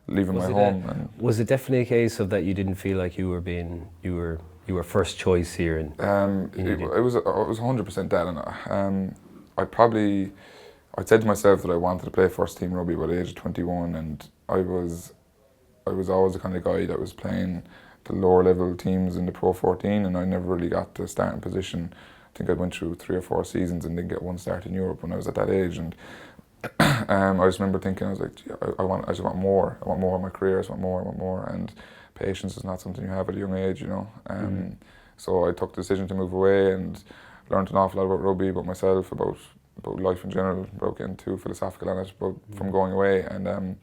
leaving my home. Was it definitely a case of that you didn't feel like you were first choice here? And it was 100% that, and I'd said to myself that I wanted to play first team rugby by the age of 21, and I was always the kind of guy that was playing the lower level teams in the Pro 14, and I never really got the starting position. I think I went through 3 or 4 seasons and didn't get one start in Europe when I was at that age, and I just remember thinking, I was like, I just want more. I want more in my career. I just want more, and patience is not something you have at a young age, you know. So I took the decision to move away and learned an awful lot about rugby, about myself, about life in general, about getting too philosophical on it, from going away, and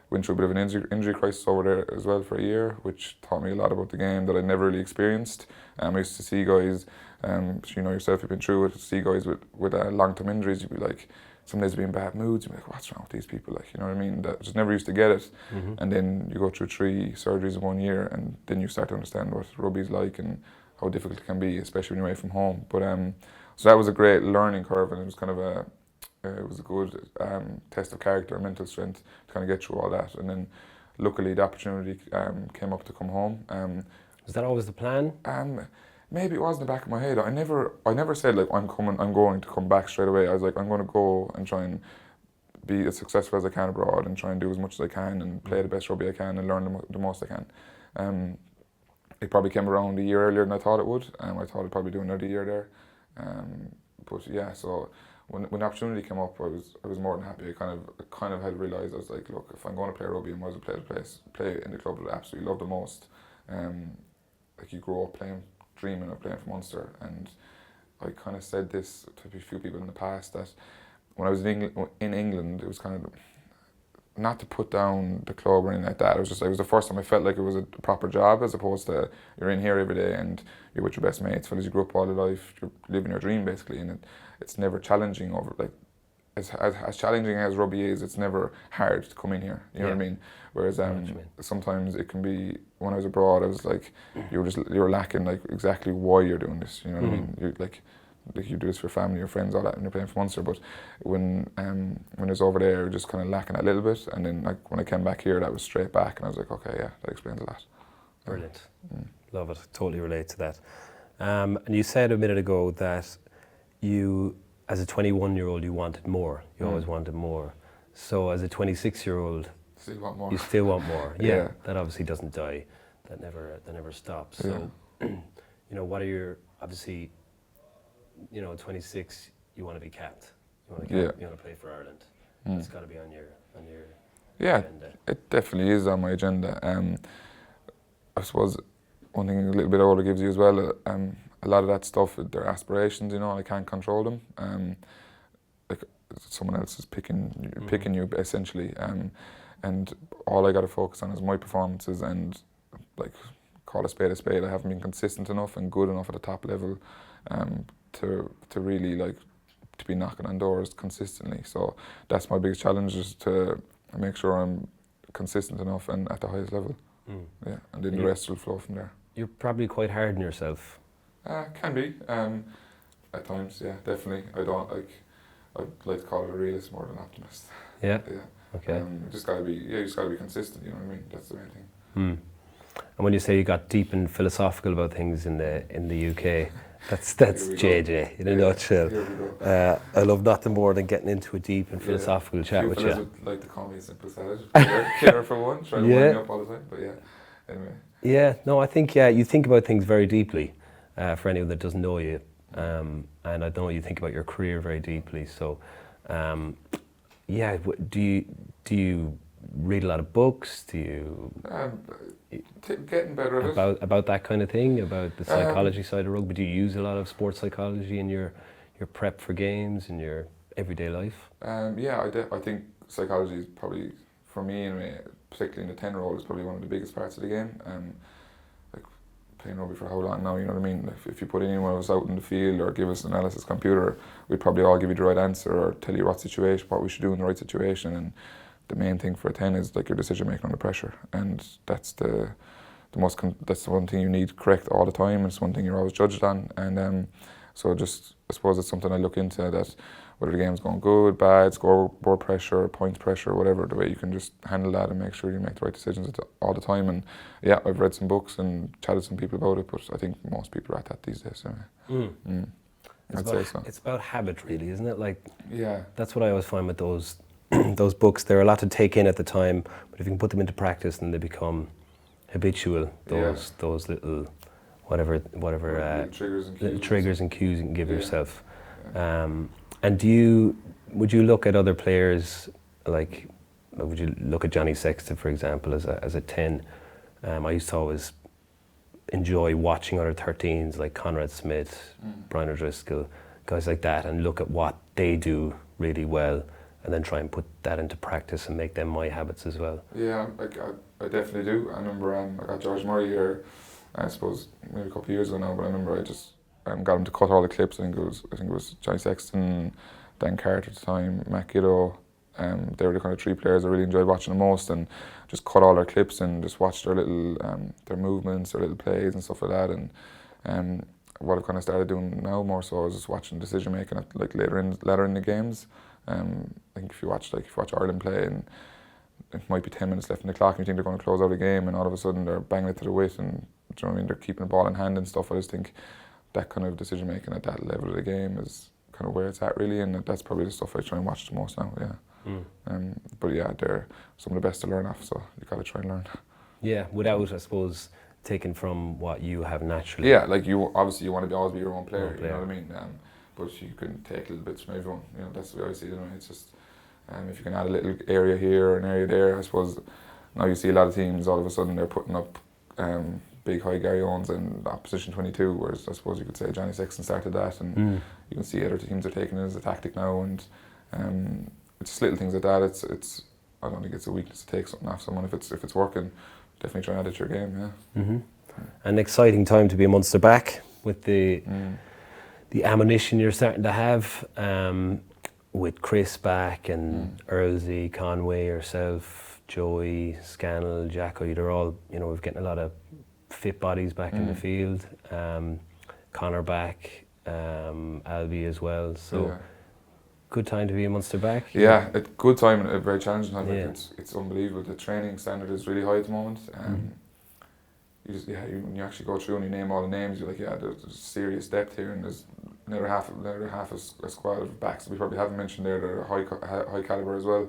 went through a bit of an injury crisis over there as well for a year, which taught me a lot about the game that I never really experienced. I used to see guys, you know yourself, you've been through it, see guys with long-term injuries, you'd be like, some days you'd be in bad moods, you'd be like, what's wrong with these people, like, you know what I mean, that just never used to get it. And then you go through 3 surgeries in 1 year, and then you start to understand what rugby's like and how difficult it can be, especially when you're away from home. But so that was a great learning curve, and it was kind of a good test of character and mental strength to kind of get through all that. And then luckily the opportunity came up to come home. Was that always the plan? Maybe it was in the back of my head. I never said like I'm going to come back straight away. I was like, I'm going to go and try and be as successful as I can abroad and try and do as much as I can and play the best rugby I can and learn the most I can. It probably came around a year earlier than I thought it would. I thought I'd probably do another year there. But yeah, so when the opportunity came up, I was more than happy. I kind of had realised, I was like, look, if I'm going to play rugby, I might as well play in the club that I absolutely love the most. Like you grow up dreaming of playing for Munster, and I kind of said this to a few people in the past, that when I was in England, it was kind of not to put down the club or anything like that. It was the first time I felt like it was a proper job, as opposed to you're in here every day and you're with your best mates, fellas you grew up all your life, you're living your dream basically, and it's never challenging over like as challenging as rugby is, it's never hard to come in here. You know what I mean? Whereas sometimes it can be. When I was abroad, I was like, you were lacking like exactly why you're doing this. You know what I mean? You're like you do this for family, your friends, all that, and you're playing for Munster. But when I was over there, you're just kind of lacking that little bit. And then like when I came back here, that was straight back, and I was like, okay, yeah, that explains a lot. Brilliant. Love it. Totally relate to that. And you said a minute ago that you, as a 21-year-old, you wanted more. You always wanted more. So as a 26-year-old, still want more. You still want more. Yeah. That obviously doesn't die. That never stops. So, you know, what are your, obviously, you know, 26, you want to be capped. You want to play for Ireland. It's got to be on your agenda. It definitely is on my agenda. I suppose one thing a little bit older gives you as well, a lot of that stuff, they're aspirations, you know, and I can't control them. Like someone else is picking you essentially, and all I got to focus on is my performances and like call a spade a spade. I haven't been consistent enough and good enough at the top level to really like to be knocking on doors consistently. So that's my biggest challenge, is to make sure I'm consistent enough and at the highest level. Yeah, and then the rest will flow from there. You're probably quite hard on yourself. Can be. At times, yeah, definitely. I'd like to call it a realist more than an optimist. Yeah. Yeah. Okay. You just gotta be consistent. You know what I mean? That's the main thing. And when you say you got deep and philosophical about things in the UK, that's JJ in a nutshell. I love nothing more than getting into a deep and philosophical chat with you. Would like to call me a simple savage. Killer for one, try to wind me up all the time. But yeah, anyway. Yeah, no, I think you think about things very deeply. For anyone that doesn't know you, and I know you think about your career very deeply. So, do you read a lot of books? Do you Getting better at it. about that kind of thing, about the psychology side of rugby? Do you use a lot of sports psychology in your prep for games in your everyday life? Yeah, I think psychology is probably, for me anyway, particularly in the 10 role, is probably one of the biggest parts of the game. Like playing rugby for how long now, you know what I mean? If you put anyone of us out in the field or give us an analysis computer, we'd probably all give you the right answer or tell you what we should do in the right situation. And the main thing for a 10 is like your decision making under pressure, and that's that's the one thing you need correct all the time. It's one thing you're always judged on, and so just I suppose it's something I look into, that whether the game's going good, bad, scoreboard pressure, points pressure, whatever, the way you can just handle that and make sure you make the right decisions all the time. And yeah, I've read some books and chatted to some people about it, but I think most people are at that these days. Anyway. I'd say so. It's about habit, really, isn't it? Like, yeah, that's what I always find with those those books. They're a lot to take in at the time, but if you can put them into practice, then they become habitual. Those little whatever little triggers and cues you can give yourself. Yeah. And would you look at other players, like would you look at Johnny Sexton, for example, as a 10? I used to always enjoy watching other 13s like Conrad Smith, Brian O'Driscoll, guys like that, and look at what they do really well, and then try and put that into practice and make them my habits as well. Yeah, I definitely do. I remember I got George Murray here, I suppose maybe a couple of years ago now, but I remember I just got him to cut all the clips. I think it was Johnny Sexton, Dan Carter at the time, Matt Giddo. They were the kind of 3 players I really enjoyed watching the most, and just cut all their clips and just watch their little their movements, their little plays and stuff like that. And what I've kind of started doing now more so is just watching decision making at like later in the games. I think if you watch Ireland play and it might be 10 minutes left in the clock and you think they're going to close out a game, and all of a sudden they're banging it to the wit, and do you know what I mean, they're keeping the ball in hand and stuff. I just think that kind of decision making at that level of the game is kind of where it's at really, and that's probably the stuff I try and watch the most now. But yeah, they're some of the best to learn off, so you got to try and learn. Yeah, without, I suppose, taking from what you have naturally. Yeah, like you obviously you want to always be your own player, you know what I mean? But you can take little bits from everyone, you know, that's the way I see it anyway. It's just if you can add a little area here or an area there, I suppose now you see a lot of teams all of a sudden they're putting up big high Gary Owens and opposition 22, whereas I suppose you could say Johnny Sexton started that, and you can see other teams are taking it as a tactic now, and it's just little things like that. It's I don't think it's a weakness to take something off someone if it's working. Definitely try and add it to your game. Yeah. An exciting time to be a Munster back with the ammunition you're starting to have, with Chris back and Earlsey, Conway, yourself, Joey, Scannell, Jacko. They're all, you know, we're getting a lot of fit bodies back in the field. Connor back, Albie as well. So good time to be a Munster back. Yeah, a good time and a very challenging time. Yeah. It's unbelievable. The training standard is really high at the moment. When you actually go through and you name all the names, you're like, there's serious depth here, and there's another half a squad of backs that we probably haven't mentioned there that are high caliber as well.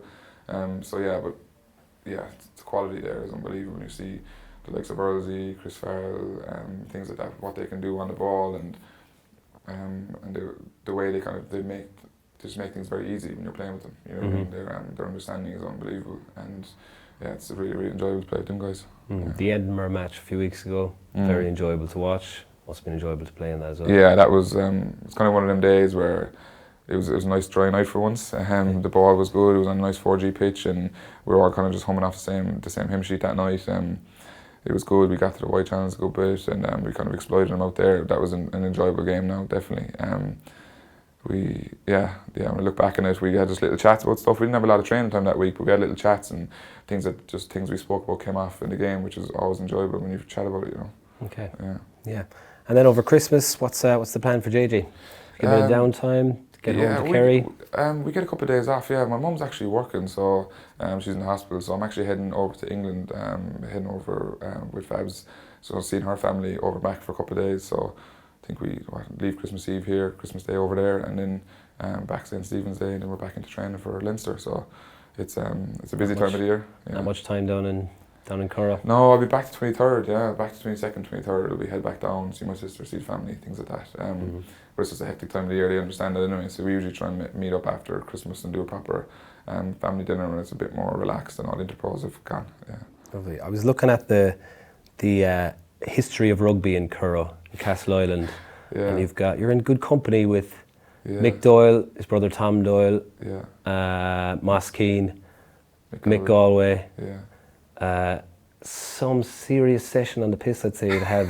The quality there is unbelievable when you see the likes of Earlsey, Chris Farrell, things like that, what they can do on the ball, and the way they make things very easy when you're playing with them. You know what I mean? Their understanding is unbelievable, and it's really, really enjoyable to play with them guys. The Edinburgh match a few weeks ago, very enjoyable to watch. Must have been enjoyable to play in that as well. Yeah, that was it's kind of one of them days where it was a nice dry night for once. The ball was good. It was on a nice 4G pitch, and we were all kind of just humming off the same hymn sheet that night. It was good. We got to the wide channels a good bit, and we kind of exploited them out there. That was an enjoyable game now, definitely. When we look back on it, we had just little chats about stuff. We didn't have a lot of training time that week, but we had little chats and things we spoke about came off in the game, which is always enjoyable when you chat about it, you know. Okay. Yeah. And then over Christmas, what's the plan for JJ? Give it a downtime, get home to Kerry? We get a couple of days off, yeah. My mum's actually working, so she's in the hospital, so I'm actually heading over to England, heading over with Fabs, so seeing her family over back for a couple of days. So I think we leave Christmas Eve here, Christmas Day over there, and then back St. Stephen's Day, and then we're back into training for Leinster. So it's a busy time of the year. Yeah. Not much time down in down in Curra? No, I'll be back to 23rd, yeah, back to 22nd, 23rd. I'll be head back down, see my sister, see the family, things like that. But it's just a hectic time of the year, they understand that anyway, so we usually try and meet up after Christmas and do a proper family dinner when it's a bit more relaxed, and I'll interpose if we can, yeah. Lovely. I was looking at the history of rugby in Curra, in Castle Island, and you're in good company with Mick Doyle, his brother Tom Doyle, Moss Keane, Mick Galway. Some serious session on the piss, I'd say you'd have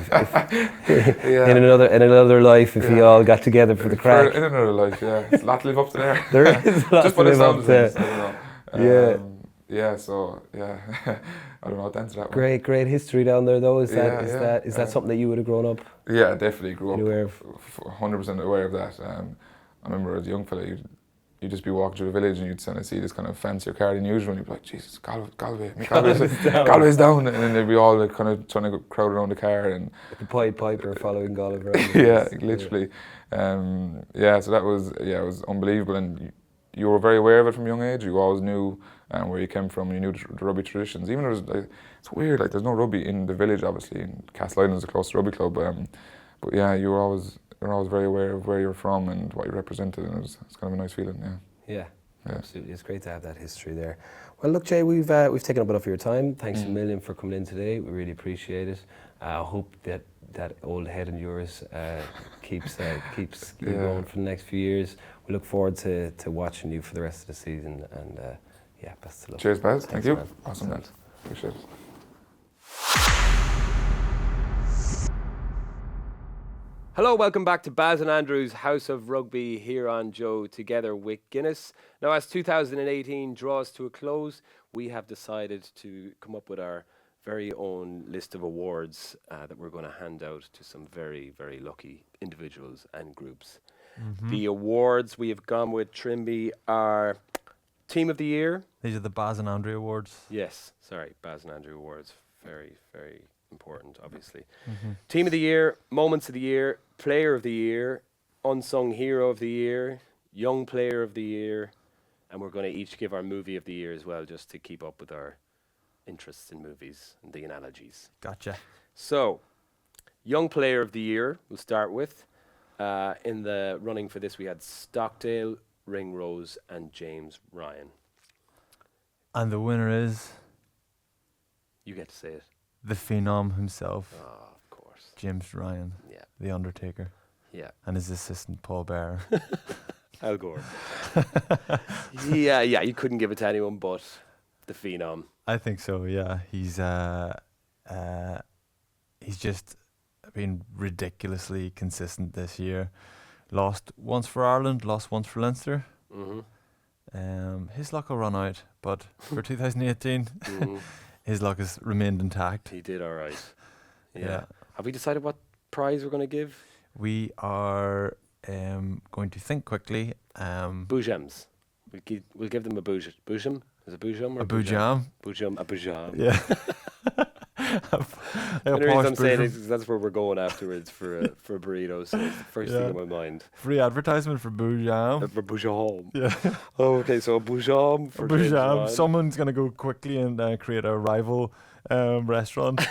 in another life if you all got together for the crack. In another life, yeah. It's a lot to live up to there. There is a lot just to live up to. I don't know. So I don't know, to answer that one. Great history down there though. Is that something that you would have grown up? Yeah, definitely grew up. Aware of? 100% aware of that. I remember as a young fella, you'd just be walking through the village and you'd kind of see this kind of fancier car than usual, and you'd be like, Jesus, Galway's down, and then they'd be all like, kind of trying to crowd around the car and the Pied Piper following Galway around. Yeah, literally. So that was it was unbelievable, and you were very aware of it from a young age. You always knew where you came from, and you knew the rugby traditions. Even it's weird, like there's no rugby in the village, obviously, and Castle Island is a close rugby club, but yeah, you're always very aware of where you're from and what you represented, and it's kind of a nice feeling, Yeah, absolutely. It's great to have that history there. Well, look, Jay, we've taken up enough of your time. Thanks a million for coming in today. We really appreciate it. I hope that old head of yours keeps going for the next few years. We look forward to watching you for the rest of the season, and best of luck. Cheers, Baz. Thank you. Man. Awesome, man. Appreciate it. Hello, welcome back to Baz and Andrew's House of Rugby here on Joe together with Guinness. Now, as 2018 draws to a close, we have decided to come up with our very own list of awards that we're going to hand out to some very, very lucky individuals and groups. The awards we have gone with, Trimby, are Team of the Year. These are the Baz and Andrew Awards. Yes, sorry, Baz and Andrew Awards. Very, very important, obviously. Team of the Year, Moments of the Year, Player of the Year, Unsung Hero of the Year, Young Player of the Year, and we're going to each give our Movie of the Year as well, just to keep up with our interests in movies and the analogies. Gotcha. So, Young Player of the Year, we'll start with. In the running for this, we had Stockdale, Ringrose, and James Ryan. And the winner is You get to say it. the phenom himself, Of course. James Ryan, Yeah. the Undertaker, and his assistant Paul Bearer. Al Gore. You couldn't give it to anyone but the phenom. I think so. Yeah, he's just been ridiculously consistent this year. Lost once for Ireland, lost once for Leinster. His luck will run out, but for 2018, his luck has remained intact. He did all right. Yeah. Have we decided what prize we're going to give? We are going to think quickly. Bougems. We'll give them a bouge. Bougem? Is it bougem or A boujam? Bougem, a bougem. Yeah. The only reason I'm saying it is that's where we're going afterwards for a burrito, so it's the first thing in my mind. Free advertisement for boujam. For bougem. Yeah. Oh, okay, so a bougem for James boujam. Ryan. Someone's going to go quickly and create a rival restaurant.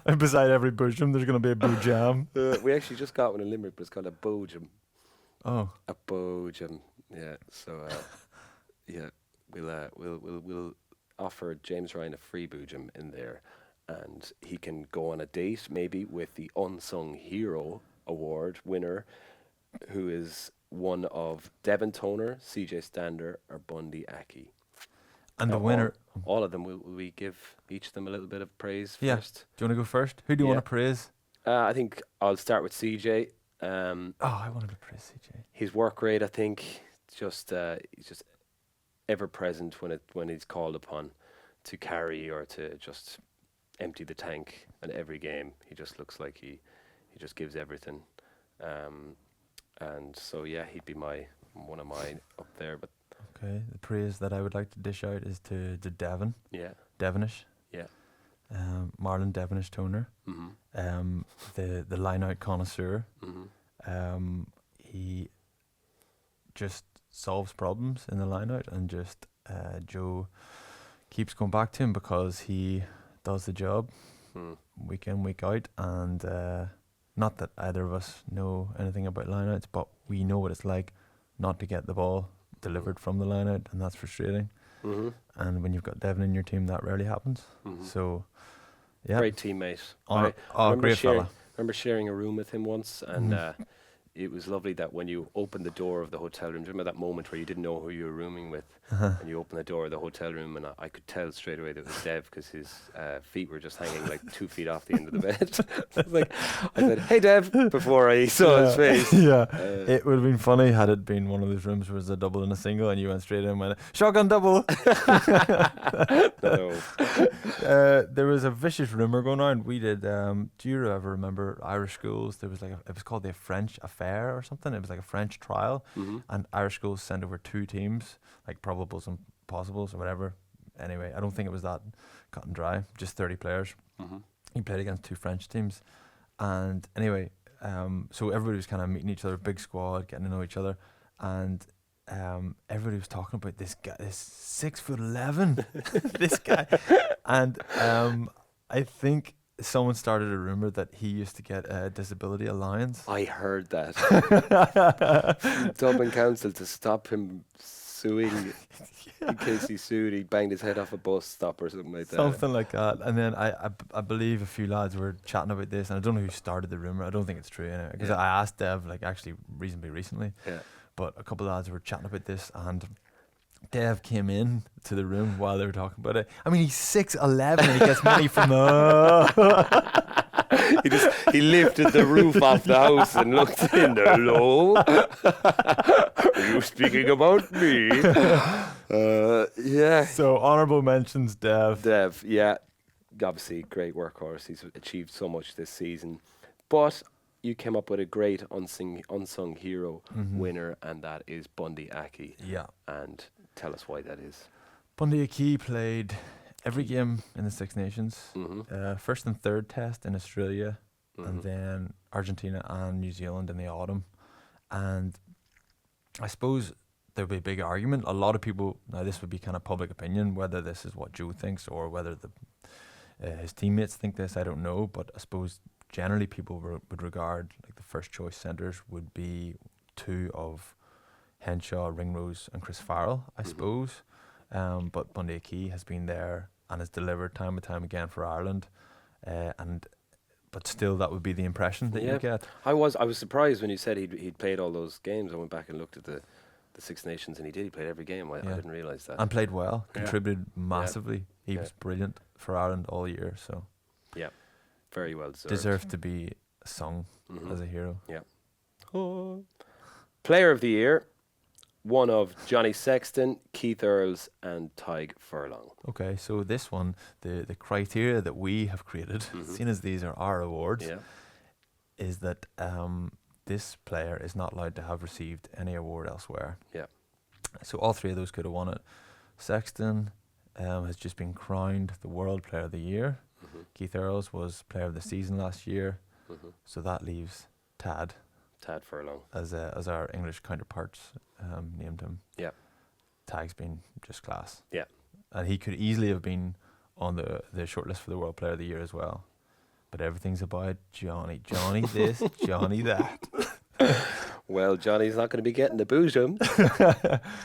And beside every boujam, there's going to be a boujam. We actually just got one in Limerick, but it's called a bougem. Oh. A bougem. Yeah. So, we'll offer James Ryan a free bougem in there, and he can go on a date maybe with the Unsung Hero Award winner, who is one of Devon Toner, CJ Stander, or Bundy Aki. And now the winner... All of them, will we give each of them a little bit of praise first? Do you want to go first? Who do you want to praise? I think I'll start with CJ. I wanted to praise CJ. His work rate, I think, he's just ever present when he's called upon to carry or to just empty the tank at every game. He just looks like he just gives everything. And so he'd be one of mine up there. But okay, the praise that I would like to dish out is to Devon. Yeah. Devonish. Yeah. Marlon Devonish Toner. The line out connoisseur. He just solves problems in the line out, and just Joe keeps going back to him because he does the job week in, week out, and not that either of us know anything about lineouts, but we know what it's like not to get the ball delivered from the lineout, and that's frustrating. And when you've got Devin in your team, that rarely happens. So, yeah. Great teammate. Great fella. Remember sharing a room with him once, and it was lovely that when you opened the door of the hotel room, do you remember that moment where you didn't know who you were rooming with, and you opened the door of the hotel room, and I could tell straight away that it was Dev, because his feet were just hanging like 2 feet off the end of the bed. I said, "Hey Dev," before I saw his face. It would have been funny had it been one of those rooms where it was a double and a single, and you went straight in and went, "Shotgun double." No. There was a vicious rumour going around. We did. Do you ever remember Irish schools? There was it was called the French Affair or something. It was like a French trial, and Irish schools sent over 2 teams, like probables and possibles or whatever. Anyway, I don't think it was that cut and dry. Just 30 players. He played against 2 French teams, and anyway, so everybody was kind of meeting each other, big squad, getting to know each other, and everybody was talking about this guy, this 6'11", this guy, and I think someone started a rumor that he used to get a disability allowance. I heard that. Dublin Council, to stop him suing, in case he sued, he banged his head off a bus stop or something like that. Something like that. And then I believe a few lads were chatting about this, and I don't know who started the rumor. I don't think it's true anyway, because I asked Dev actually reasonably recently. But a couple of lads were chatting about this, and Dev came in to the room while they were talking about it. I mean, he's 6'11" and he gets money from he lifted the roof off the house and looked in. Hello, are you speaking about me? Yeah. So honourable mentions, Dev. Dev, yeah, obviously great workhorse. He's achieved so much this season, but you came up with a great unsung hero winner, and that is Bundy Aki. Yeah. And tell us why that is. Bundy Aki played every game in the Six Nations. First and third test in Australia, and then Argentina and New Zealand in the autumn. And I suppose there would be a big argument. A lot of people, now this would be kind of public opinion, whether this is what Joe thinks or whether his teammates think this, I don't know. But I suppose generally people would regard like the first choice centres would be 2 of Henshaw, Ringrose and Chris Farrell, I suppose. But Bundy Aki has been there and has delivered time and time again for Ireland. But still, that would be the impression that you get. I was surprised when you said he'd played all those games. I went back and looked at the Six Nations, and he did. He played every game. I didn't realise that. And played well, contributed massively. He was brilliant for Ireland all year. So yeah, very well deserved. Deserved to be sung as a hero. Yeah. Oh. Player of the Year, one of Johnny Sexton, Keith Earls and Tig Furlong. Okay, so this one, the criteria that we have created, seeing as these are our awards, is that this player is not allowed to have received any award elsewhere. Yeah. So all 3 of those could have won it. Sexton has just been crowned the World Player of the Year. Keith Earls was Player of the Season last year. So that leaves Tad Furlong as our English counterparts named him. Yeah. Tag's been just class. Yeah. And he could easily have been on the shortlist for the World Player of the Year as well. But everything's about Johnny. Johnny this, Johnny that. Well, Johnny's not going to be getting the boojum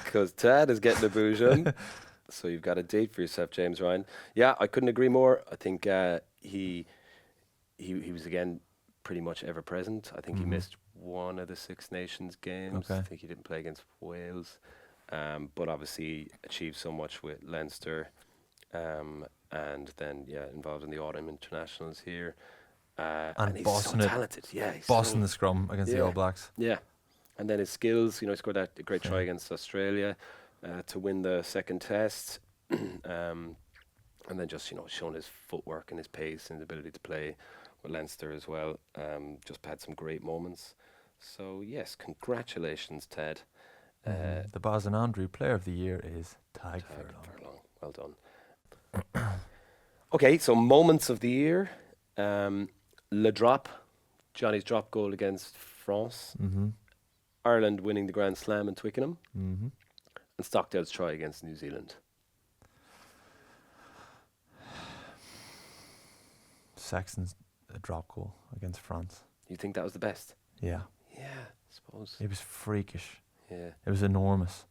because Tad is getting the boojum. So you've got a date for yourself, James Ryan. Yeah, I couldn't agree more. I think he was again pretty much ever present. I think he missed one of the Six Nations games. Okay. I think he didn't play against Wales, but obviously achieved so much with Leinster, and then involved in the autumn internationals here. And he's bossing so it, talented. Yeah, he's bossing the scrum against the All Blacks. Yeah, and then his skills. He scored that great try against Australia to win the second test, and then just showing his footwork and his pace and his ability to play with Leinster as well. Just had some great moments. So yes, congratulations, Ted. The Baz and Andrew Player of the Year is Tig Furlong. Well done. Okay, so moments of the year. Le Drop, Johnny's drop goal against France. Ireland winning the Grand Slam in Twickenham. And Stockdale's try against New Zealand. Sexton's drop goal against France. You think that was the best? Yeah. Yeah, I suppose. It was freakish. Yeah. It was enormous.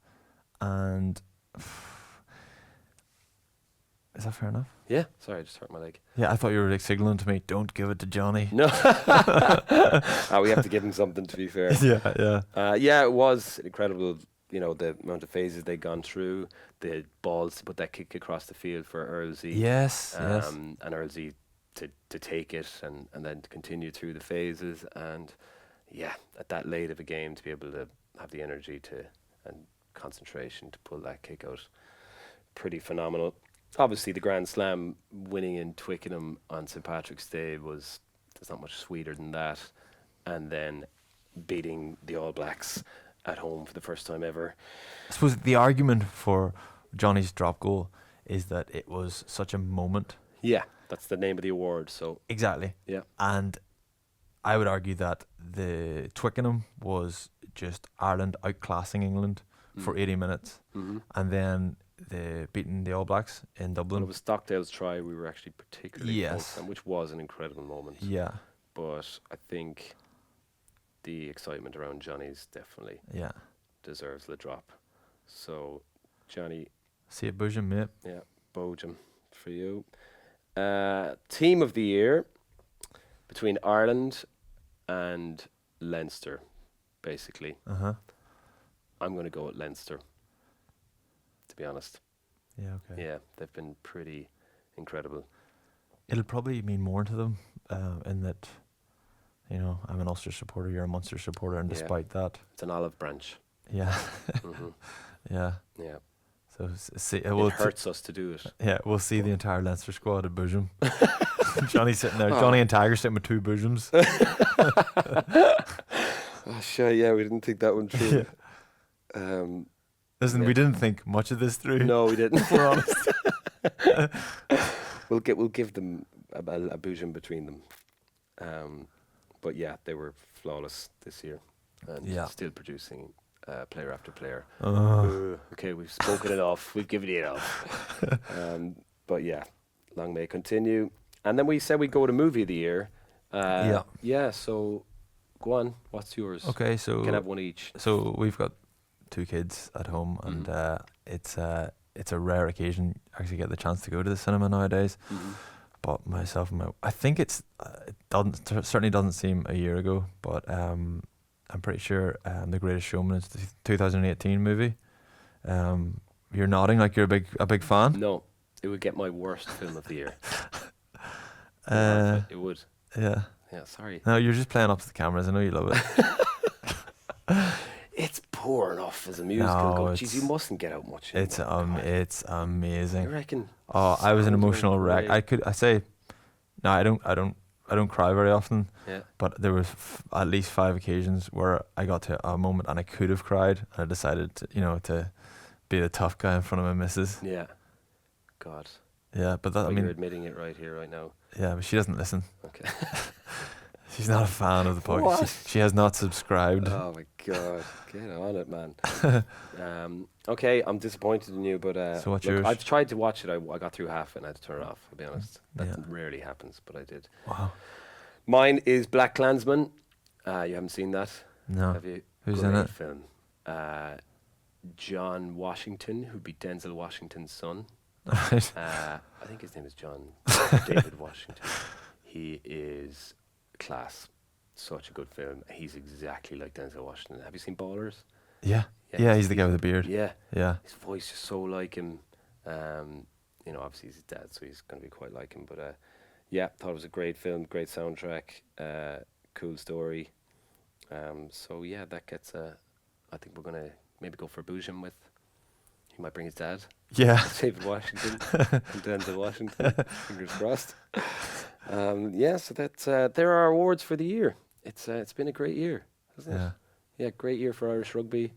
And is that fair enough? Yeah. Sorry, I just hurt my leg. Yeah, I thought you were like signaling to me, don't give it to Johnny. No. We have to give him something, to be fair. Yeah. Yeah, it was incredible. You know, the amount of phases they'd gone through, the balls to put that kick across the field for Earlsey. Yes. And Earlsey to take it and then to continue through the phases. And yeah, at that late of a game, to be able to have the energy and concentration to pull that kick out, pretty phenomenal. Obviously, the Grand Slam winning in Twickenham on St. Patrick's Day there's not much sweeter than that. And then beating the All Blacks at home for the first time ever. I suppose the argument for Johnny's drop goal is that it was such a moment. Yeah, that's the name of the award. So exactly. Yeah. And I would argue that the Twickenham was just Ireland outclassing England for 80 minutes. Mm-hmm. And then beating the All Blacks in Dublin. Well, it was Stockdale's try we were actually particularly Yes. close on, which was an incredible moment. Yeah. But I think the excitement around Johnny's definitely deserves the drop. So, Johnny. See it, Boojum, mate. Yeah, Boojum for you. Team of the year between Ireland and Leinster, basically. Uh-huh. I'm going to go with Leinster, to be honest. Yeah, okay. Yeah, they've been pretty incredible. It'll probably mean more to them in that, you know, I'm an Ulster supporter, you're a Munster supporter, and despite that... It's an olive branch. Yeah. Mm-hmm. Yeah. Yeah. So see, it hurts us to do it. Yeah, we'll see the entire Leinster squad at Boojum. Johnny's sitting there. Johnny and Tiger sitting with two Boojums. Oh, sure, yeah, we didn't think that one through. Listen, we didn't think much of this through. No, we didn't. If we're honest. We'll give them a Boojum between them. But yeah, they were flawless this year and still producing player after player. Okay, we've spoken it off. We've given it off. But yeah, long may it continue. And then we said we'd go to movie of the year. Yeah, so go on. What's yours? Okay, so... You can have one each. So we've got 2 kids at home, and it's a rare occasion actually get the chance to go to the cinema nowadays. Mm-hmm. But myself and I think it certainly doesn't seem a year ago, but I'm pretty sure The Greatest Showman is the 2018 movie. You're nodding like you're a big fan. No, it would get my worst film of the year. It would. Yeah. Yeah, sorry. No, you're just playing up to the cameras. I know you love it. It's poor enough as a musical. No, Geez, you mustn't get out much. It's amazing. I reckon. Oh, I was an emotional wreck. I don't cry very often. Yeah. But there was at least 5 occasions where I got to a moment and I could have cried, and I decided to be the tough guy in front of my missus. Yeah. God. Yeah, but that, you're admitting it right here, right now. Yeah, but she doesn't listen. Okay. She's not a fan of the podcast. She has not subscribed. Oh my God, get on it, man. Okay, I'm disappointed in you, but so what's yours? I've tried to watch it. I got through half it and I had to turn it off, I'll be honest. That rarely happens, but I did. Wow. Mine is Black Klansman. You haven't seen that? No. Have you? Who's Great in it? Film. John Washington, who'd be Denzel Washington's son. Right. I think his name is John David Washington. He is class. Such a good film. He's exactly like Denzel Washington. Have you seen Ballers? Yeah. Yeah, he's the guy with the beard. Yeah. Yeah. His voice is so like him. Obviously he's his dad, so he's going to be quite like him. But thought it was a great film, great soundtrack, cool story. So yeah, that gets I think we're going to maybe go for Boojum with. He might bring his dad. Yeah. David Washington and Denzel Washington. Fingers crossed. So that's there are awards for the year. It's been a great year, hasn't it? Yeah, great year for Irish rugby.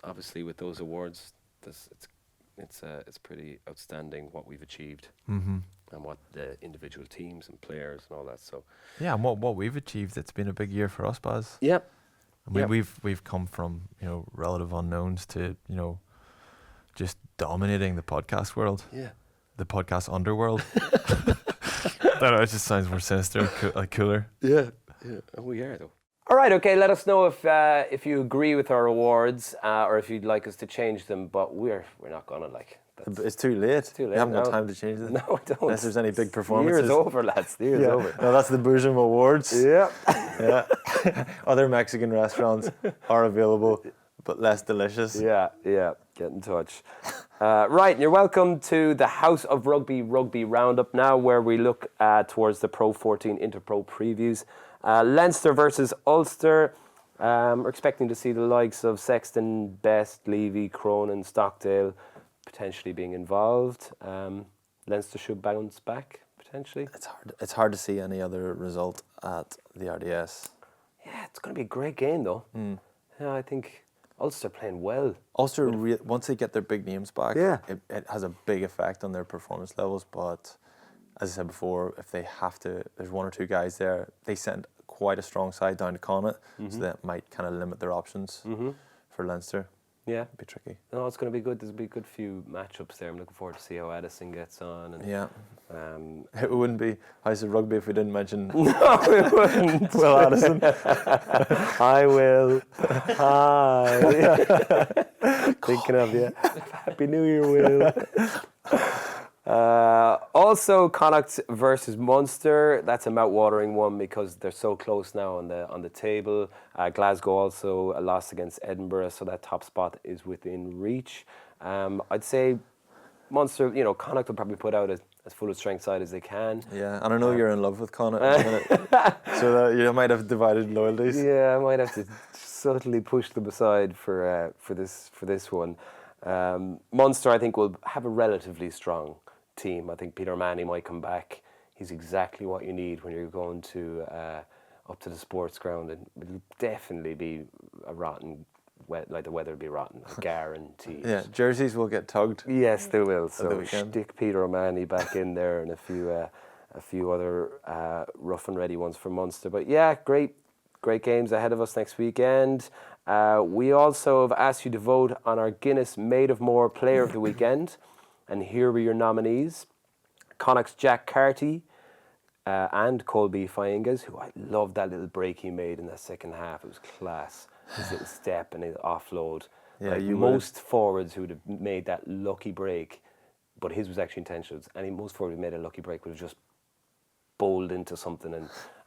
Obviously, with those awards, it's pretty outstanding what we've achieved and what the individual teams and players and all that. So yeah, and what we've achieved, it's been a big year for us, Baz. Yep. I mean, we've come from relative unknowns to just dominating the podcast world. Yeah. The podcast underworld. don't know, it just sounds more sinister, like cooler. Yeah. We are though. All right, okay. Let us know if you agree with our awards or if you'd like us to change them. But we're not gonna like. It's too late. Too late. We haven't got No. time to change it. No, we don't. Unless there's any big The year performances. is over, lads. The year is over. No, that's the Bourgeois Awards. Yeah. Yeah. Other Mexican restaurants are available, but less delicious. Yeah. Get in touch. Right, and you're welcome to the House of Rugby roundup now, where we look towards the Pro 14 Interpro previews. Leinster versus Ulster. We're expecting to see the likes of Sexton, Best, Levy, Cronin, Stockdale potentially being involved. Leinster should bounce back potentially. It's hard to see any other result at the RDS. Yeah, it's going to be a great game though. Yeah, I think Ulster playing well. Ulster, once they get their big names back, Yeah. it has a big effect on their performance levels. But as I said before, if they have to, there's one or two guys there. They sent quite a strong side down to Connacht, so that might kind of limit their options for Leinster. Yeah. It'd be tricky. No, it's going to be good. There's going to be a good few matchups there. I'm looking forward to see how Addison gets on. And, Yeah. It wouldn't be House of Rugby if we didn't mention No, it wouldn't. Will Addison. Hi, Will. Hi. Thinking of you. Happy New Year, Will. Also, Connacht versus Munster. That's a mouth-watering one because they're so close now on the table. Glasgow also lost against Edinburgh, so that top spot is within reach. I'd say Munster, Connacht will probably put out as full a strength side as they can. Yeah, and I know you're in love with Connacht at the minute, so you might have divided loyalties. Yeah, I might have to subtly push them aside for this one. Munster, I think, will have a relatively strong team. I think Peter Manny might come back. He's exactly what you need when you're going to up to the sports ground, and it'll definitely be a rotten, like the weather will be rotten, I guarantee. Yeah, jerseys will get tugged. Yes, they will. the So weekend. stick Peter O'Mahony back in there and a few other rough and ready ones for Munster. But yeah, great games ahead of us next weekend. We also have asked you to vote on our Guinness Made of More Player of the Weekend. And here were your nominees. Connacht's Jack Carty and Colby Faingas, who I loved that little break he made in that second half. It was class. His little step and his offload. Yeah, like most forwards who would have made that lucky break, but his was actually intentional. And most forwards who made a lucky break would have just bowled into something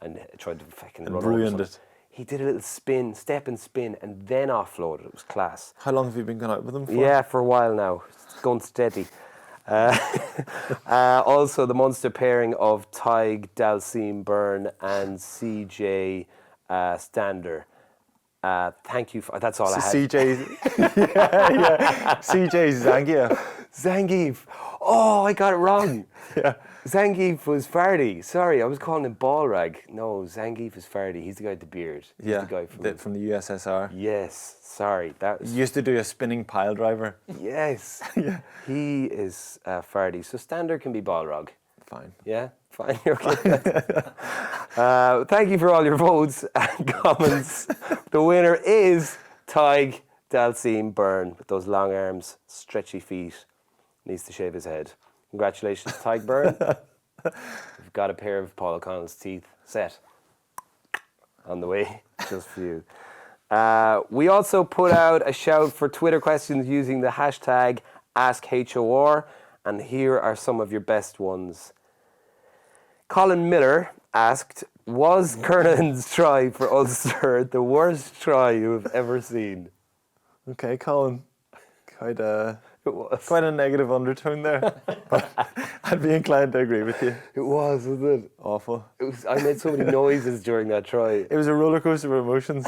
and tried to fucking run ruined over it. He did a little step and spin, and then offloaded. It was class. How long have you been going out with them for? Yeah, for a while now. It's going steady. Also, the Munster pairing of Tig, Dalcine Byrne and CJ Stander. Thank you for that's all I had. CJ, yeah. CJ Zangia. Zangief. Oh, I got it wrong. Yeah. Zangief was Fardy. Sorry, I was calling him Ballrag. No, Zangief is Fardy. He's the guy with the beard. He's Yeah, the guy from the USSR. Yes, sorry. That was... He used to do a spinning pile driver. Yes. Yeah. He is Fardy. So Stander can be Ballrog. Fine. Yeah, fine. Okay. Thank you for all your votes and comments. The winner is Tig Dalcine Byrne with those long arms, stretchy feet. Needs to shave his head. Congratulations, Tig Byrne. You've got a pair of Paul O'Connell's teeth set on the way, just for you. We also put out a shout for Twitter questions using the hashtag AskHOR, and here are some of your best ones. Colin Miller asked, was Kernan's try for Ulster the worst try you have ever seen? Okay, Colin. Quite It was. a negative undertone there. But I'd be inclined to agree with you. It was, wasn't it? Awful. It was. I made so many noises during that try. It was a roller coaster of emotions.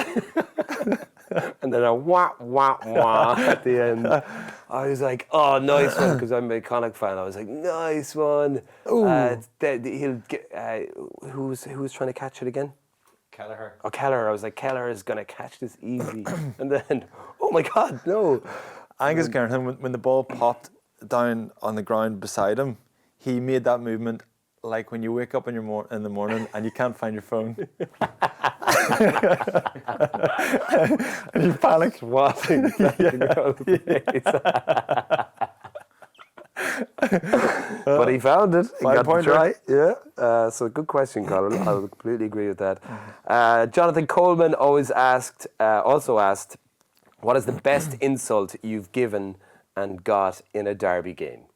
And then a wah, wah, wah at the end. I was like, oh, nice one, because I'm a Connacht fan. I was like, nice one. He'll get, who was trying to catch it again? Kelleher. Oh, Kelleher. I was like, Kelleher is going to catch this easy. And then, oh my God, no. Angus Kernahan, when the ball popped down on the ground beside him, he made that movement like when you wake up in the morning and you can't find your phone. And you panic. Swapping. But he found it. He got the 5-pointer. try. Yeah. So good question, Colin. I would completely agree with that. Jonathan Coleman also asked, what is the best insult you've given and got in a derby game?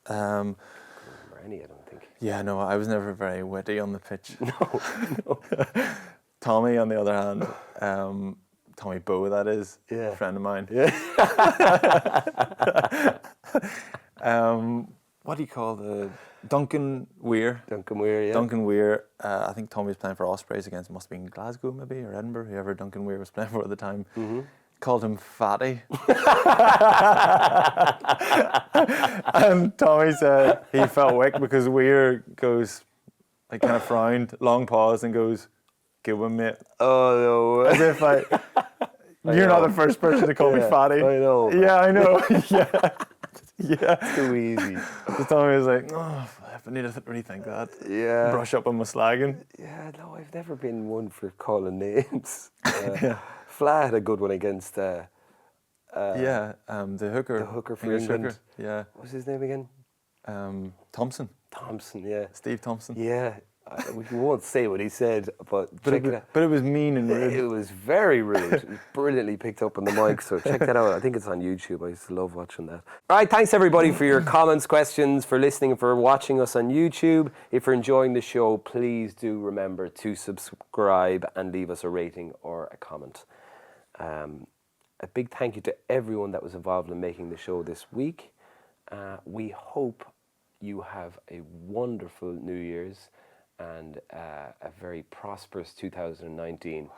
I don't remember any, I don't think. Yeah, no, I was never very witty on the pitch. No. Tommy, on the other hand, Tommy Bowe, that is, Yeah. a friend of mine. Yeah. What do you call the Duncan Weir? Duncan Weir, yeah. Duncan Weir. I think Tommy was playing for Ospreys against, must have been Glasgow maybe, or Edinburgh, whoever Duncan Weir was playing for at the time. Mm-hmm. Called him Fatty. And Tommy said he felt wick because Weir goes, like, kind of frowned, long pause, and goes, "Good one, mate." Oh, no. As if you're not the first person to call me Fatty. I know. Yeah, I know. Yeah. Yeah. Too easy. So Tommy was like, "Oh, I need to rethink that. Yeah. Brush up on my slagging." Yeah, no, I've never been one for calling names. Yeah. Fla had a good one against The hooker. the hooker for English England. hooker. Yeah. What was his name again? Thompson. Thompson, yeah. Steve Thompson. Yeah. We won't say what he said, but check it out. But it was mean and rude. It was very rude. It was brilliantly picked up on the mic, so check that out. I think it's on YouTube. I used to love watching that. All right, thanks everybody for your comments, questions, for listening, for watching us on YouTube. If you're enjoying the show, please do remember to subscribe and leave us a rating or a comment. A big thank you to everyone that was involved in making the show this week. We hope you have a wonderful New Year's and a very prosperous 2019.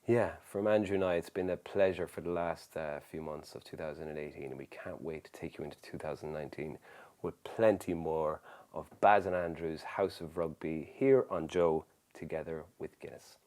Yeah, from Andrew and I, it's been a pleasure for the last few months of 2018, and we can't wait to take you into 2019 with plenty more of Baz and Andrew's House of Rugby here on Joe, together with Guinness.